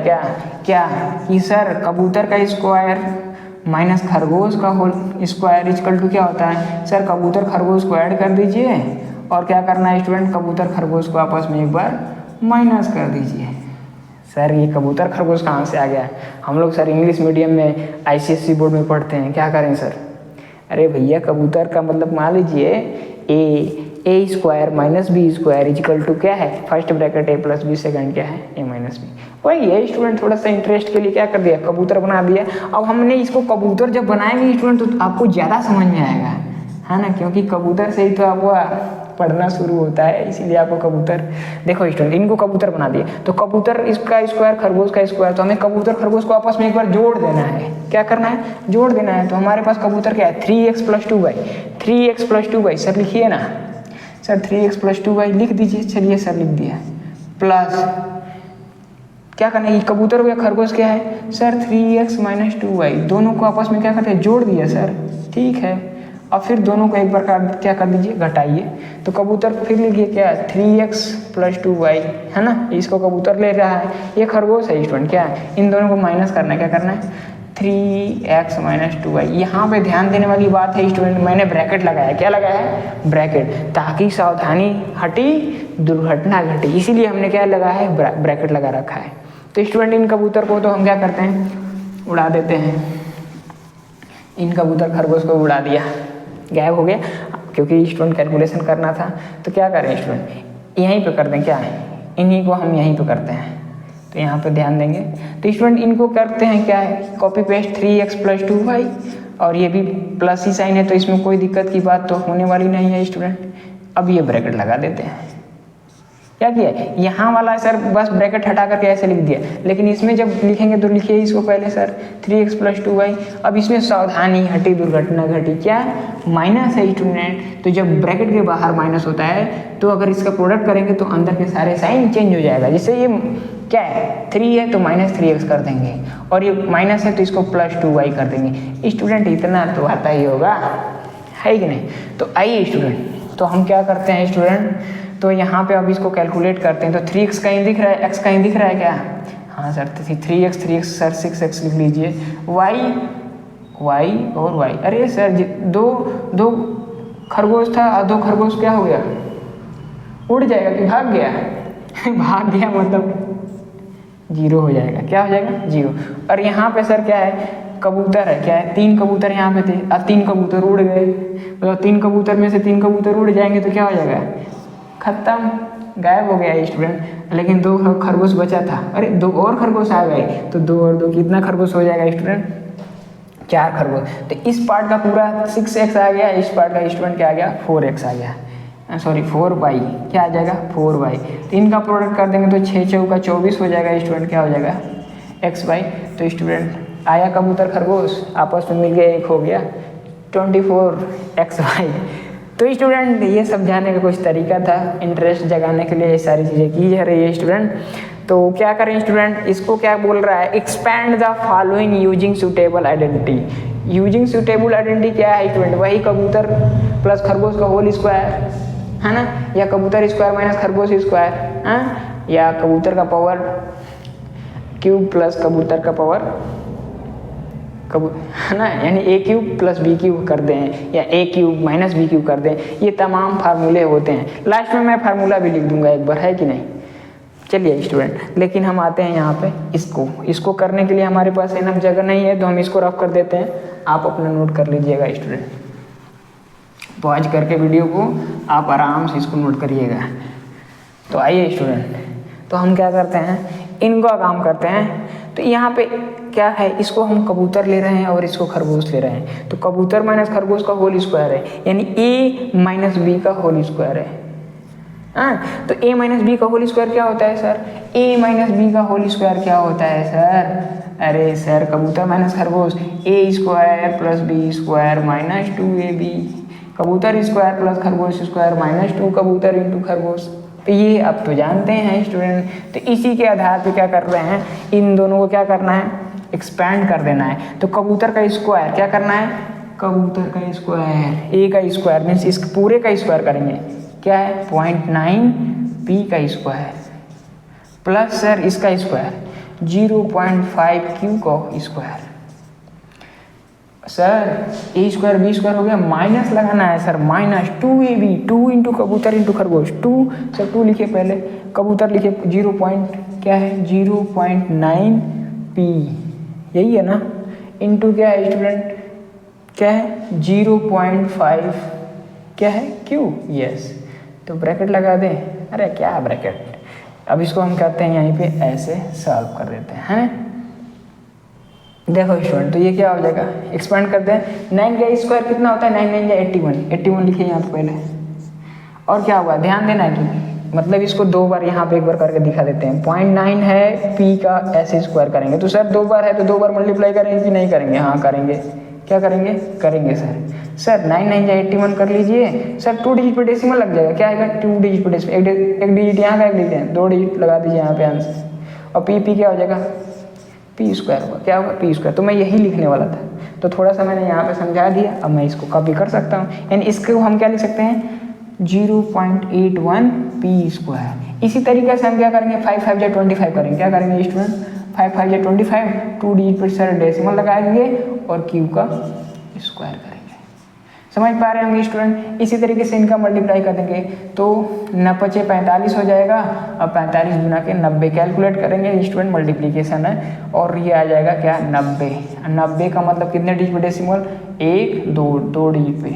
क्या कि सर कबूतर का स्क्वायर माइनस खरगोश का होल स्क्वायर इक्वल टू क्या होता है सर, कबूतर खरगोश को ऐड कर दीजिए और क्या करना है स्टूडेंट, कबूतर खरगोश को आपस में एक बार माइनस कर दीजिए। सर ये कबूतर खरगोश कहाँ से आ गया, हम लोग सर इंग्लिश मीडियम में ICSE बोर्ड में पढ़ते हैं, क्या करें सर। अरे भैया कबूतर का मतलब मान लीजिए a square minus B square equal to क्या है, first bracket a + b, second क्या है a - b। वही है स्टूडेंट, थोड़ा सा इंटरेस्ट के लिए क्या कर दिया, कबूतर बना दिया। अब हमने इसको कबूतर जब बनाएंगे स्टूडेंट तो आपको ज़्यादा समझ में आएगा, है ना, क्योंकि कबूतर से ही तो आपको पढ़ना शुरू होता है, इसीलिए आपको कबूतर, देखो स्टूडेंट इनको कबूतर बना दिए, तो कबूतर इसका स्क्वायर खरगोश का स्क्वायर, तो हमें कबूतर खरगोश को आपस में एक बार जोड़ देना है, क्या करना है, जोड़ देना है। तो हमारे पास कबूतर क्या है, 3x + 2y, 3x + 2y sir लिखिए ना सर, 3x + 2y लिख दीजिए, चलिए सर लिख दिया, प्लस क्या करना है, कबूतर या खरगोश क्या है सर, 3x - 2y, दोनों को आपस में क्या करते हैं, जोड़ दिया सर, ठीक है। अब फिर दोनों को एक बार क्या कर दीजिए, घटाइए, तो कबूतर फिर लिखिए क्या, 3x + 2y, है ना, इसको कबूतर ले रहा है, ये खरगोश है स्टूडेंट, क्या है, इन दोनों को माइनस करना है, क्या करना है, 3x माइनस 2y। यहाँ पे ध्यान देने वाली बात है स्टूडेंट, मैंने ब्रैकेट लगाया। क्या लगाया है? ब्रैकेट, ताकि सावधानी हटी दुर्घटना घटी, इसीलिए हमने क्या लगाया है? ब्रैकेट लगा रखा है। तो स्टूडेंट इन कबूतर को तो हम क्या करते हैं? उड़ा देते हैं। इन कबूतर खरगोश को उड़ा दिया, गायब हो गया। क्योंकि स्टूडेंट कैलकुलेशन करना था तो क्या करें स्टूडेंट, यहीं पे कर दें। क्या है? इन्हीं को हम यहीं पे करते हैं, तो यहाँ पे ध्यान देंगे। तो स्टूडेंट इनको करते हैं क्या है? Copy paste 3x plus 2y, और ये भी प्लस ही साइन है तो इसमें कोई दिक्कत की बात तो होने वाली नहीं है स्टूडेंट। अब ये ब्रैकेट लगा देते हैं। क्या किया? यहाँ वाला सर बस ब्रैकेट हटा करके ऐसे लिख दिया, लेकिन इसमें जब लिखेंगे तो लिखिए इसको पहले सर 3x प्लस 2y। अब इसमें सावधानी हटी दुर्घटना घटी, क्या? माइनस है स्टूडेंट। तो जब ब्रैकेट के बाहर माइनस होता है तो अगर इसका प्रोडक्ट करेंगे तो अंदर के सारे साइन चेंज हो जाएगा। जैसे ये क्या है? 3 है तो माइनस 3x कर देंगे, और ये माइनस है तो इसको प्लस 2y कर देंगे। स्टूडेंट इतना तो आता ही होगा, है कि नहीं? तो आइए स्टूडेंट, तो हम क्या करते हैं स्टूडेंट, तो यहाँ पे अब इसको कैलकुलेट करते हैं। तो 3x कहीं दिख रहा है, x कहीं दिख रहा है क्या? हाँ सर, 3x सर 6x लिख लीजिए, y और y। अरे सर दो खरगोश था, 2 खरगोश क्या हो गया? उड़ जाएगा कि भाग गया? भाग गया मतलब 0 हो जाएगा। क्या हो जाएगा? 0। और यहाँ पे सर क्या है? कबूतर है। क्या है? 3 कबूतर यहाँ पे थे, अब 3 कबूतर उड़ गए। मतलब 3 कबूतर में से 3 कबूतर उड़ जाएंगे तो क्या हो जाएगा? खत्म, गायब हो गया स्टूडेंट। लेकिन 2 खरगोश बचा था। अरे 2 और खरगोश आ गए, तो 2 और 2 कितना खरगोश हो जाएगा स्टूडेंट? 4 खरगोश। तो इस पार्ट का पूरा 6x आ गया, इस पार्ट का स्टूडेंट क्या आ गया? 4x आ गया, सॉरी 4y। क्या आ जाएगा? 4y। तो इनका प्रोडक्ट कर देंगे तो 6 चौका 24 हो जाएगा स्टूडेंट। क्या हो जाएगा? xy। तो स्टूडेंट आया कबूतर खरगोश, आपस में मिल गया, एक हो गया 24xy। तो स्टूडेंट ये समझाने का कुछ तरीका था, इंटरेस्ट जगाने के लिए ये सारी चीज़ें की जा रही है स्टूडेंट। तो क्या करें स्टूडेंट, इसको क्या बोल रहा है? Expand the following using suitable identity. Using suitable identity क्या है स्टूडेंट? वही कबूतर प्लस खरगोश का होल स्क्वायर है ना, या कबूतर स्क्वायर माइनस खरगोश स्क्वायर, हाँ, या कबूतर का पावर क्यूब प्लस कबूतर का पावर है ना, यानी a cube plus b cube कर दें, या a cube minus b cube कर दें। ये तमाम फार्मूले होते हैं। लास्ट में मैं फार्मूला भी लिख दूंगा एक बार, है कि नहीं? चलिए स्टूडेंट, लेकिन हम आते हैं यहाँ पे इसको करने के लिए हमारे पास इनफ जगह नहीं है, तो हम इसको रफ कर देते हैं। आप अपना नोट कर लीजिएगा स्टूडेंट, पॉज करके वीडियो को आप आराम से इसको नोट करिएगा। तो आइए स्टूडेंट, तो हम क्या करते हैं, इनका काम करते हैं। तो यहाँ पे क्या है, इसको हम कबूतर ले रहे हैं और इसको खरगोश ले रहे हैं। तो कबूतर माइनस खरगोश का होल स्क्वायर है, यानी a माइनस बी का होल स्क्वायर है। हाँ, तो a माइनस बी का होल स्क्वायर क्या होता है सर? a माइनस बी का होल स्क्वायर क्या होता है सर? अरे सर, कबूतर माइनस खरगोश, a square plus B square minus 2ab, कबूतर स्क्वायर प्लस खरगोश स्क्वायर माइनस 2 कबूतर इंटू खरगोश। तो ये अब तो जानते हैं स्टूडेंट। तो इसी के आधार पे क्या कर रहे हैं, इन दोनों को क्या करना है? एक्सपैंड कर देना है। तो कबूतर का स्क्वायर क्या करना है? कबूतर का स्क्वायर, a का स्क्वायर मीन्स इस पूरे का स्क्वायर करेंगे। क्या है? 0.9 p का स्क्वायर प्लस सर इसका स्क्वायर 0.5 q का square. Sir a square b square हो गया, माइनस लगाना है सर, माइनस 2ab, 2 इंटू कबूतर इंटू खरगोश, 2 सर 2 लिखिए पहले, कबूतर लिखिए 0.9 p, यही है ना, इंटू क्या है स्टूडेंट, क्या है 0.5 क्या है q, यस। तो ब्रैकेट लगा दें। अरे क्या ब्रैकेट, अब इसको हम कहते हैं यहीं पे ऐसे सॉल्व कर देते हैं। देखो स्टूडेंट, तो ये क्या हो जाएगा, एक्सपेंड करते हैं। 9 का स्क्वायर कितना होता है? 9 9 या 81 लिखिए यहाँ पे पहले। और क्या हुआ, ध्यान देना है कि मतलब इसको 2 बार यहाँ पे एक बार करके दिखा देते हैं। 0.9 है p का ऐसे स्क्वायर करेंगे, तो सर 2 बार है तो 2 बार मल्टीप्लाई करेंगे कि नहीं करेंगे? हाँ करेंगे। क्या करेंगे? करेंगे सर 9 9 या 81 कर लीजिए सर। 2 डिजिट पे डेसिमल लग जाएगा, क्या आएगा? 2 डिजिट पे डेसिमल, एक डिजिट यहाँ का, एक डिजिट 2 डिजिट लगा दीजिए यहाँ पे आंसर। और p क्या हो जाएगा? p स्क्वायर होगा। क्या होगा? p square. तो मैं यही लिखने वाला था, तो थोड़ा सा मैंने यहाँ पे समझा दिया। अब मैं इसको कॉपी कर सकता हूँ, यानी इसको हम क्या लिख सकते हैं? 0.81 p स्क्वायर। इसी तरीके से हम क्या करेंगे? 5 5 या 25 करेंगे। क्या करेंगे स्टूडेंट? 5 5 या 25, 2 डिजिट पर सर डेसिमल लगाएंगे और क्यूब का स्क्वायर करेंगे। समझ पा रहे होंगे स्टूडेंट। इसी तरीके से इनका मल्टीप्लाई कर देंगे तो 9×5 = 45 हो जाएगा। अब 45 गुना के 90 कैलकुलेट करेंगे स्टूडेंट, मल्टीप्लीकेशन है और ये आ जाएगा क्या 90। 90 का मतलब कितने डिजिट पे डेसिमल, 1 2 डिजिट पे।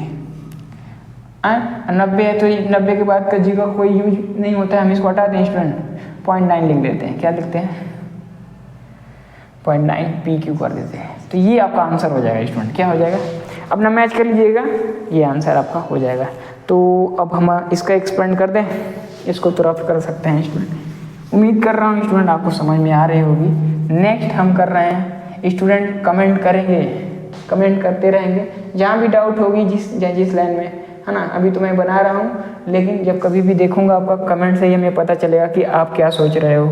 90 है तो 90 के बाद का जीरो का कोई यूज नहीं होता है, हम इसको हटा दें स्टूडेंट, 0.9 लिख देते हैं। क्या लिखते हैं 0.9 PQ कर देते हैं। तो ये आपका आंसर हो जाएगा स्टूडेंट। क्या हो जाएगा, अपना मैच कर लीजिएगा, ये आंसर आपका हो जाएगा। तो अब हम इसका एक्सपेंड कर दें, इसको तुरंत कर सकते हैं स्टूडेंट। उम्मीद कर रहा हूँ स्टूडेंट आपको समझ में आ रही होगी। नेक्स्ट हम कर रहे हैं स्टूडेंट, कमेंट करेंगे, कमेंट करते रहेंगे जहाँ भी डाउट होगी जिस लाइन में, है ना। अभी तो मैं बना रहा हूँ, लेकिन जब कभी भी देखूंगा आपका कमेंट से ही हमें पता चलेगा कि आप क्या सोच रहे हो।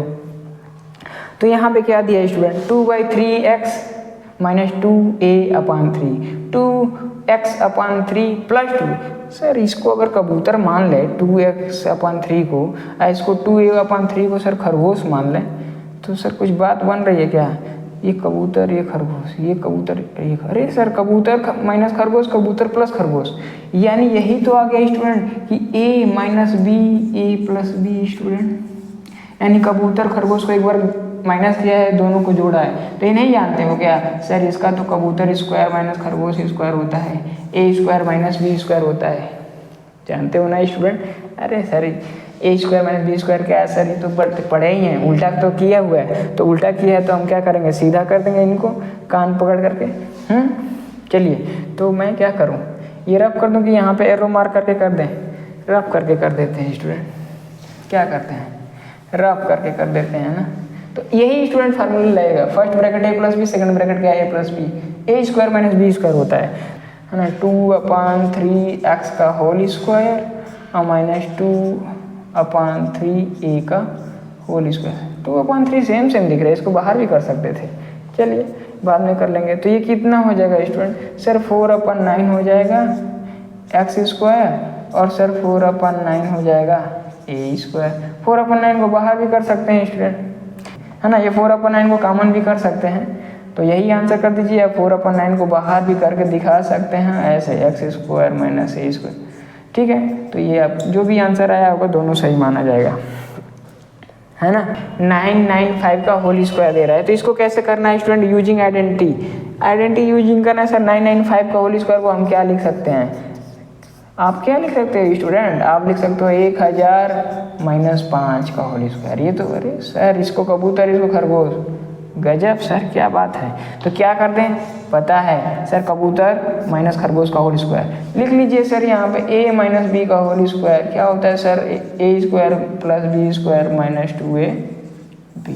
तो यहाँ पे क्या दिया student, 2/3x - 2a/3, 2x/3 + 2। Sir इसको अगर कबूतर मान ले 2x/3 को, इसको 2a/3 को सर खरगोश मान लें, तो सर कुछ बात बन रही है क्या। ये कबूतर, ये खरगोश, ये कबूतर, ये अरे सर कबूतर माइनस खरगोश, कबूतर प्लस खरगोश, यानी यही तो आ गया स्टूडेंट कि a - b, a + b student, यानी कबूतर खरगोश को एक बार माइनस किया है, दोनों को जोड़ा है। तो ये नहीं जानते हो क्या सर, इसका तो कबूतर स्क्वायर माइनस खरगोश स्क्वायर होता है, a² - b² होता है। जानते हो ना स्टूडेंट। अरे सर a² - b² क्या है सर, ये तो पढ़े ही हैं, उल्टा तो किया हुआ है। तो उल्टा किया है तो हम क्या करेंगे, सीधा कर देंगे इनको कान पकड़ करके। चलिए तो मैं क्या करूँ, ये रफ कर दूँ कि यहाँ पे एरो मार्क करके कर दें, रफ करके कर देते हैं स्टूडेंट। क्या करते हैं, रफ करके कर देते हैं ना। तो यही स्टूडेंट फार्मूला लगेगा, first bracket a + b, second bracket क्या है a + b, a² - b² होता है ना। 2/3x का होल स्क्वायर और -2/3a का होल स्क्वायर। 2/3 सेम दिख रहा है, इसको बाहर भी कर सकते थे, चलिए बाद में कर लेंगे। तो ये कितना हो जाएगा स्टूडेंट, सर 4/9 हो जाएगा x² और सर 4/9 हो जाएगा a²। 4/9 को बाहर भी कर सकते हैं स्टूडेंट, है ना। ये 4/9 को कॉमन भी कर सकते हैं, तो यही आंसर कर दीजिए। आप 4/9 को बाहर भी करके दिखा सकते हैं ऐसे, x² - a²। ठीक है, तो ये आप जो भी आंसर आया होगा दोनों सही माना जाएगा, है ना। 995 का होल स्क्वायर दे रहा है, तो इसको कैसे करना है स्टूडेंट, यूजिंग आइडेंटिटी यूजिंग करना है सर। 995 का होल स्क्वायर को हम क्या लिख सकते हैं, आप क्या लिख सकते हो स्टूडेंट, आप लिख सकते हो 1000 - 5 का होल स्क्वायर। ये तो अरे सर इसको कबूतर, इसको खरगोश, गजब सर क्या बात है। तो क्या कर दें, पता है सर कबूतर माइनस खरगोश का होल स्क्वायर लिख लीजिए सर। यहाँ पे a - b का होल स्क्वायर क्या होता है सर, a² + b² - 2ab।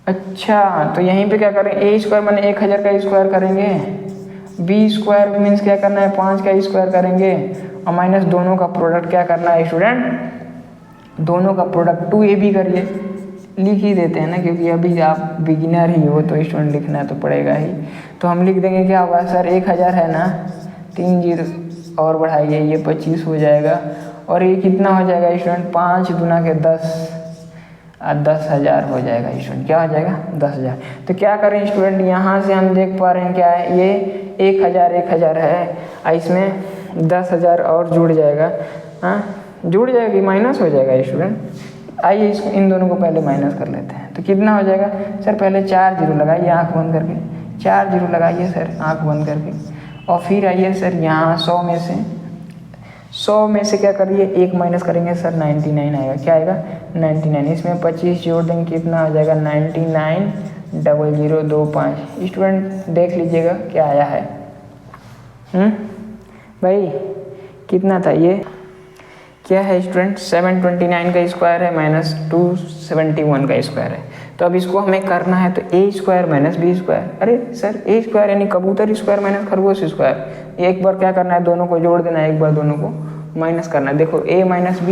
अच्छा तो यहीं पे क्या करें, a² माने 1000 का स्क्वायर करेंगे, b² मीन्स क्या करना है 5 का स्क्वायर करेंगे, और माइनस दोनों का प्रोडक्ट क्या करना है स्टूडेंट, दोनों का प्रोडक्ट 2ab करिए। लिख ही देते हैं ना, क्योंकि अभी आप बिगिनर ही हो तो स्टूडेंट लिखना तो पड़ेगा ही। तो हम लिख देंगे क्या होगा सर, 1000 है ना, 3 जीरो और बढ़ाइए, ये 25 हो जाएगा। और ये कितना हो जाएगा स्टूडेंट, 5 गुना के 10, 10,000 हो जाएगा स्टूडेंट। क्या हो जाएगा 10,000। तो क्या करें स्टूडेंट, यहाँ से हम देख पा रहे हैं क्या है, ये 1000 है, इसमें 10,000 और जुड़ जाएगा, हाँ जुड़ जाएगी, माइनस हो जाएगा स्टूडेंट। आइए इसको इन दोनों को पहले माइनस कर लेते हैं। तो कितना हो जाएगा सर, पहले 4 जीरो लगाइए आंख बंद करके, 4 जीरो लगाइए सर आंख बंद करके, और फिर आइए सर यहाँ 100 में से क्या करिए, 1 माइनस करेंगे सर 99 आएगा। क्या आएगा 99, इसमें 25 जोड़ देंगे कितना आ जाएगा 99,0025। स्टूडेंट देख लीजिएगा क्या आया है, भाई कितना था ये, क्या है स्टूडेंट 729 का स्क्वायर है -271 का स्क्वायर है। तो अब इसको हमें करना है तो a² - b²। अरे सर a² यानी कबूतर स्क्वायर माइनस खरगोश स्क्वायर, एक बार क्या करना है दोनों को जोड़ देना है, एक बार दोनों को माइनस करना है। देखो a - b, a + b,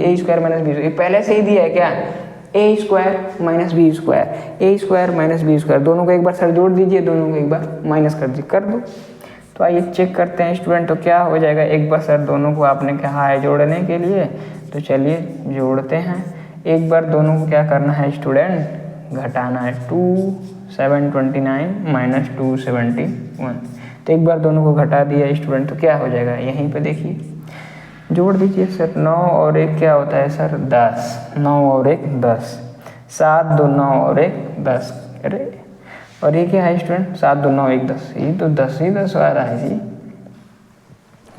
a² - b², ये पहले से ही दिया है क्या, a² - b², दोनों को एक बार सर जोड़ दीजिए, दोनों को एक बार माइनस कर दीजिए, कर दो। तो आइए चेक करते हैं स्टूडेंट, तो क्या हो जाएगा, एक बार सर दोनों को आपने कहा है जोड़ने के लिए, तो चलिए जोड़ते हैं। एक बार दोनों को क्या करना है स्टूडेंट, घटाना है 2729 माइनस 271। तो एक बार दोनों को घटा दिया स्टूडेंट तो क्या हो जाएगा, यहीं पे देखिए जोड़ दीजिए सर। 9 और 1 क्या होता है सर 10, 9 और 1 10, 7 2 9 और 1 10। अरे और ये क्या है स्टूडेंट 7 2 9 1 10, ये तो 10 ही 10 आ रहा है जी।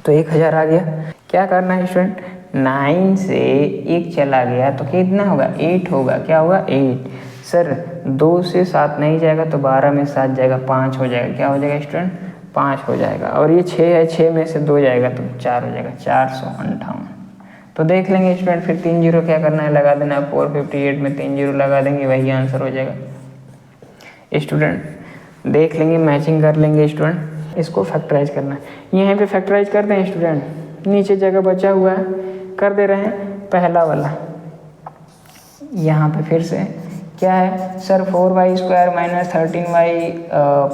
तो 1000 आ गया। क्या करना है स्टूडेंट, 9 से 1 चला गया तो कितना होगा 8 होगा। क्या होगा 8। सर 2 से 7 नहीं जाएगा तो 12 में 7 जाएगा 5 हो जाएगा। क्या हो जाएगा स्टूडेंट 5 हो जाएगा। और ये 6 है, 6 में से 2 जाएगा तो 4 हो जाएगा, 458। तो देख लेंगे स्टूडेंट, फिर 3 जीरो क्या करना है लगा देना है। 458 में 3 जीरो लगा देंगे, वही आंसर हो जाएगा। स्टूडेंट देख लेंगे, मैचिंग कर लेंगे स्टूडेंट। इसको फैक्टराइज करना है, यहाँ पे फैक्टराइज करते हैं स्टूडेंट। नीचे जगह बचा हुआ है कर दे रहे हैं पहला वाला। यहाँ पे फिर से क्या है sir 4y² minus 13y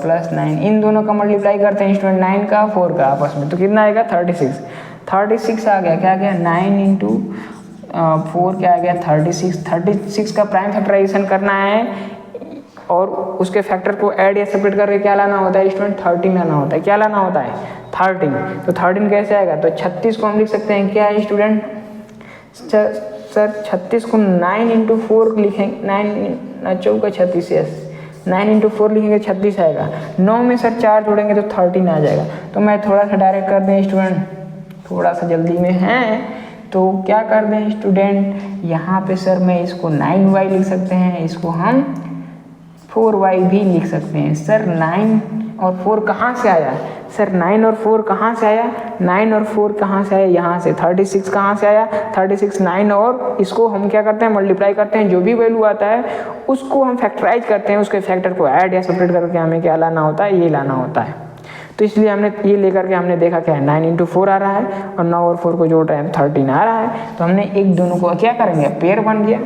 plus 9, इन दोनों का मल्टीप्लाई करते हैं स्टूडेंट, 9 का 4 का आपस में, तो कितना आएगा 36। 36 आ गया। क्या गया 9 इंटू 4 क्या आ गया 36। 36 का प्राइम फैक्टराइजेशन करना है और उसके फैक्टर को ऐड या सेपरेट करके क्या लाना होता है स्टूडेंट 13 लाना होता है। क्या लाना होता है 13। तो 13 कैसे आएगा, तो 36 को हम लिख सकते हैं क्या है स्टूडेंट सर 36 को 9 इंटू 4 लिखेंगे, 9 चौका 36, यस 9 इंटू 4 लिखेंगे 36 आएगा। 9 में सर 4 जोड़ेंगे तो 13 आ जाएगा। तो मैं थोड़ा सा डायरेक्ट कर दें स्टूडेंट, थोड़ा सा जल्दी में है तो क्या कर दें स्टूडेंट, यहाँ पे सर मैं इसको 9y लिख सकते हैं, इसको हम 4y भी लिख सकते हैं। सर 9 और 4 कहाँ से आया सर, 9 और 4 कहाँ से आया, 9 और 4 कहाँ से आया, यहाँ से। 36 कहाँ से आया, 36 9 और इसको हम क्या करते हैं मल्टीप्लाई करते हैं, जो भी वैल्यू आता है उसको हम फैक्टराइज करते हैं, उसके फैक्टर को ऐड या सेपरेट करके हमें क्या लाना होता है, ये लाना होता है। तो इसलिए हमने ये लेकर के हमने देखा क्या है 9 इंटू 4 आ रहा है और 9 और 4 को जोड़ रहे हैं 13 आ रहा है। तो हमने एक दोनों को क्या करेंगे पेयर बन गया।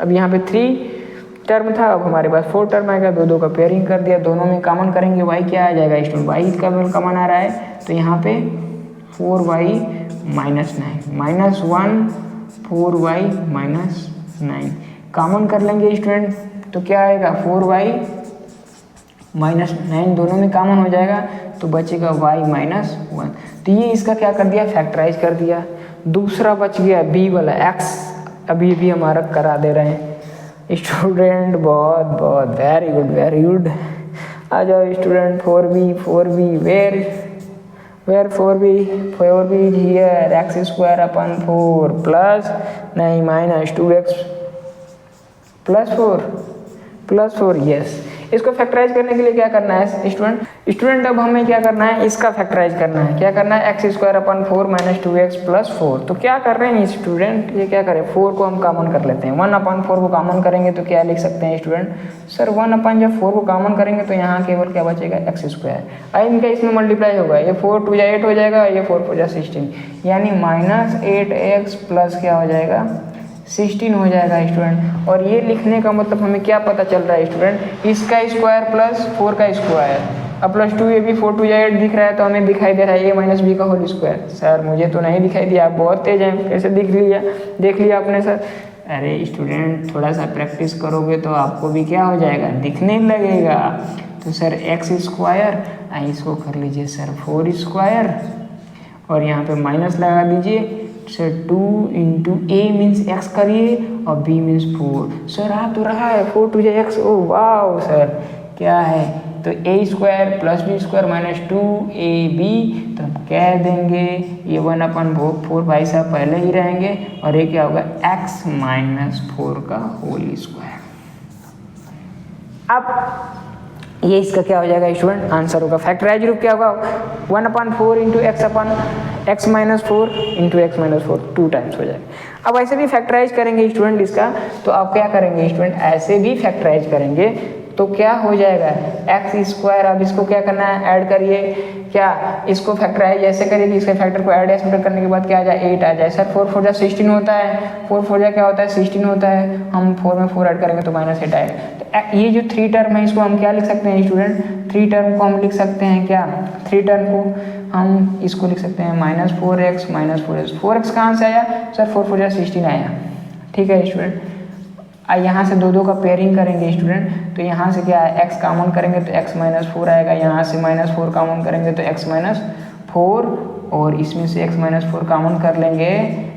अब यहाँ पे 3 टर्म था, अब हमारे पास 4 टर्म आएगा, दो का पेयरिंग कर दिया, दोनों में कॉमन करेंगे y क्या आ जाएगा स्टूडेंट, y का कॉमन आ रहा है तो यहाँ पे 4y minus 9 minus 1 4y minus 9 common कर लेंगे स्टूडेंट तो क्या आएगा 4y माइनस 9 दोनों में कॉमन हो जाएगा तो बचेगा y माइनस 1। तो ये इसका क्या कर दिया फैक्टराइज कर दिया। दूसरा बच गया b वाला x, अभी भी हमारा करा दे रहे हैं स्टूडेंट, बहुत बहुत वेरी गुड वेरी गुड। आ जाओ student 4b where 4b here x² अपन 4 प्लस नहीं माइनस 2x प्लस 4 यस। इसको फैक्टराइज करने के लिए क्या करना है स्टूडेंट अब हमें क्या करना है इसका फैक्टराइज करना है। क्या करना है x² अपन 4 माइनस 2x प्लस 4। तो क्या कर रहे हैं स्टूडेंट, ये क्या करें 4 को हम कॉमन कर लेते हैं। 1 अपन 4 को कॉमन करेंगे तो क्या लिख सकते हैं स्टूडेंट सर 1 अपन जब 4 को कॉमन करेंगे तो यहाँ केवल क्या बचेगा x²। आई इनका इसमें मल्टीप्लाई होगा, ये 4 2 8 हो जाएगा, ये 4 4 16 यानी माइनस 8x प्लस क्या हो जाएगा 16 हो जाएगा स्टूडेंट। और ये लिखने का मतलब हमें क्या पता चल रहा है स्टूडेंट, इसका स्क्वायर प्लस 4 का स्क्वायर, अब प्लस 2 ये भी 4 2 8 दिख रहा है तो हमें दिखाई दे रहा है a माइनस बी का होल स्क्वायर। सर मुझे तो नहीं दिखाई दिया, आप बहुत तेज हैं, कैसे देख लिया आपने सर। अरे स्टूडेंट थोड़ा सा प्रैक्टिस करोगे तो आपको भी क्या हो जाएगा दिखने लगेगा। तो सर x², इसको कर लीजिए सर 4² और यहाँ पे माइनस लगा दीजिए sir 2 into a means x करिए और b मीन्स 4। सर आ तो रहा है 4 2 x, ओ वाह सर क्या है तो a² plus b² minus 2ab, तो हम कह देंगे ये 1 अपन 4 भाई साहब पहले ही रहेंगे और ये क्या होगा x माइनस 4 का होल स्क्वायर। अब ये इसका क्या हो जाएगा स्टूडेंट आंसर होगा। फैक्टराइज रूप क्या होगा 1/4 into x minus 4 into x minus 4 2 times हो जाएगा। अब ऐसे भी फैक्टराइज करेंगे स्टूडेंट इसका, तो आप क्या करेंगे स्टूडेंट ऐसे भी फैक्टराइज करेंगे तो क्या हो जाएगा x²। अब इसको क्या करना है ऐड करिए, क्या इसको फैक्टराइज ऐसे करिए कि इसके फैक्टर को ऐड या सब्ट्रैक्ट करने के बाद क्या आ जाए 8 आ जाए। सर 4 4 जा 16 होता है, 4 4 जा क्या होता है 16 होता है, हम 4 में 4 ऐड करेंगे तो माइनस 8 आएगा। तो ये जो 3 टर्म है इसको हम क्या लिख सकते हैं स्टूडेंट 3 टर्म को हम लिख सकते हैं क्या 3 टर्म को हम इसको लिख सकते हैं माइनस 4x 4x कहाँ से आया सर 4 4 जा 16 आया। ठीक है स्टूडेंट, यहाँ से दो का पेयरिंग करेंगे स्टूडेंट, तो यहाँ से क्या है x कॉमन करेंगे तो x माइनस 4 आएगा, यहाँ से -4 कॉमन करेंगे तो x माइनस 4, और इसमें से x माइनस 4 कॉमन कर लेंगे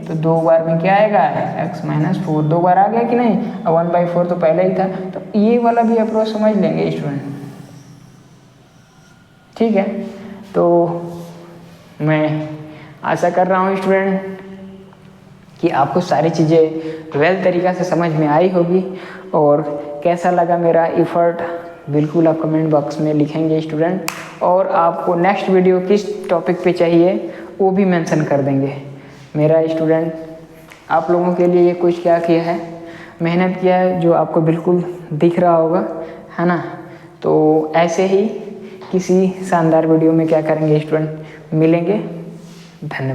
तो 2 बार में क्या आएगा x माइनस 4, 2 बार आ गया कि नहीं, अब 1/4 तो पहले ही था, तो ये वाला भी अप्रोच समझ लेंगे स्टूडेंट। ठीक है, तो मैं आशा कर रहा हूँ स्टूडेंट कि आपको सारी चीज़ें वेल तरीक़ा से समझ में आई होगी, और कैसा लगा मेरा एफर्ट बिल्कुल आप कमेंट बॉक्स में लिखेंगे स्टूडेंट, और आपको नेक्स्ट वीडियो किस टॉपिक पे चाहिए वो भी मेंशन कर देंगे। मेरा स्टूडेंट आप लोगों के लिए कुछ क्या किया है, मेहनत किया है, जो आपको बिल्कुल दिख रहा होगा, है ना। तो ऐसे ही किसी शानदार वीडियो में क्या करेंगे स्टूडेंट, मिलेंगे। धन्यवाद।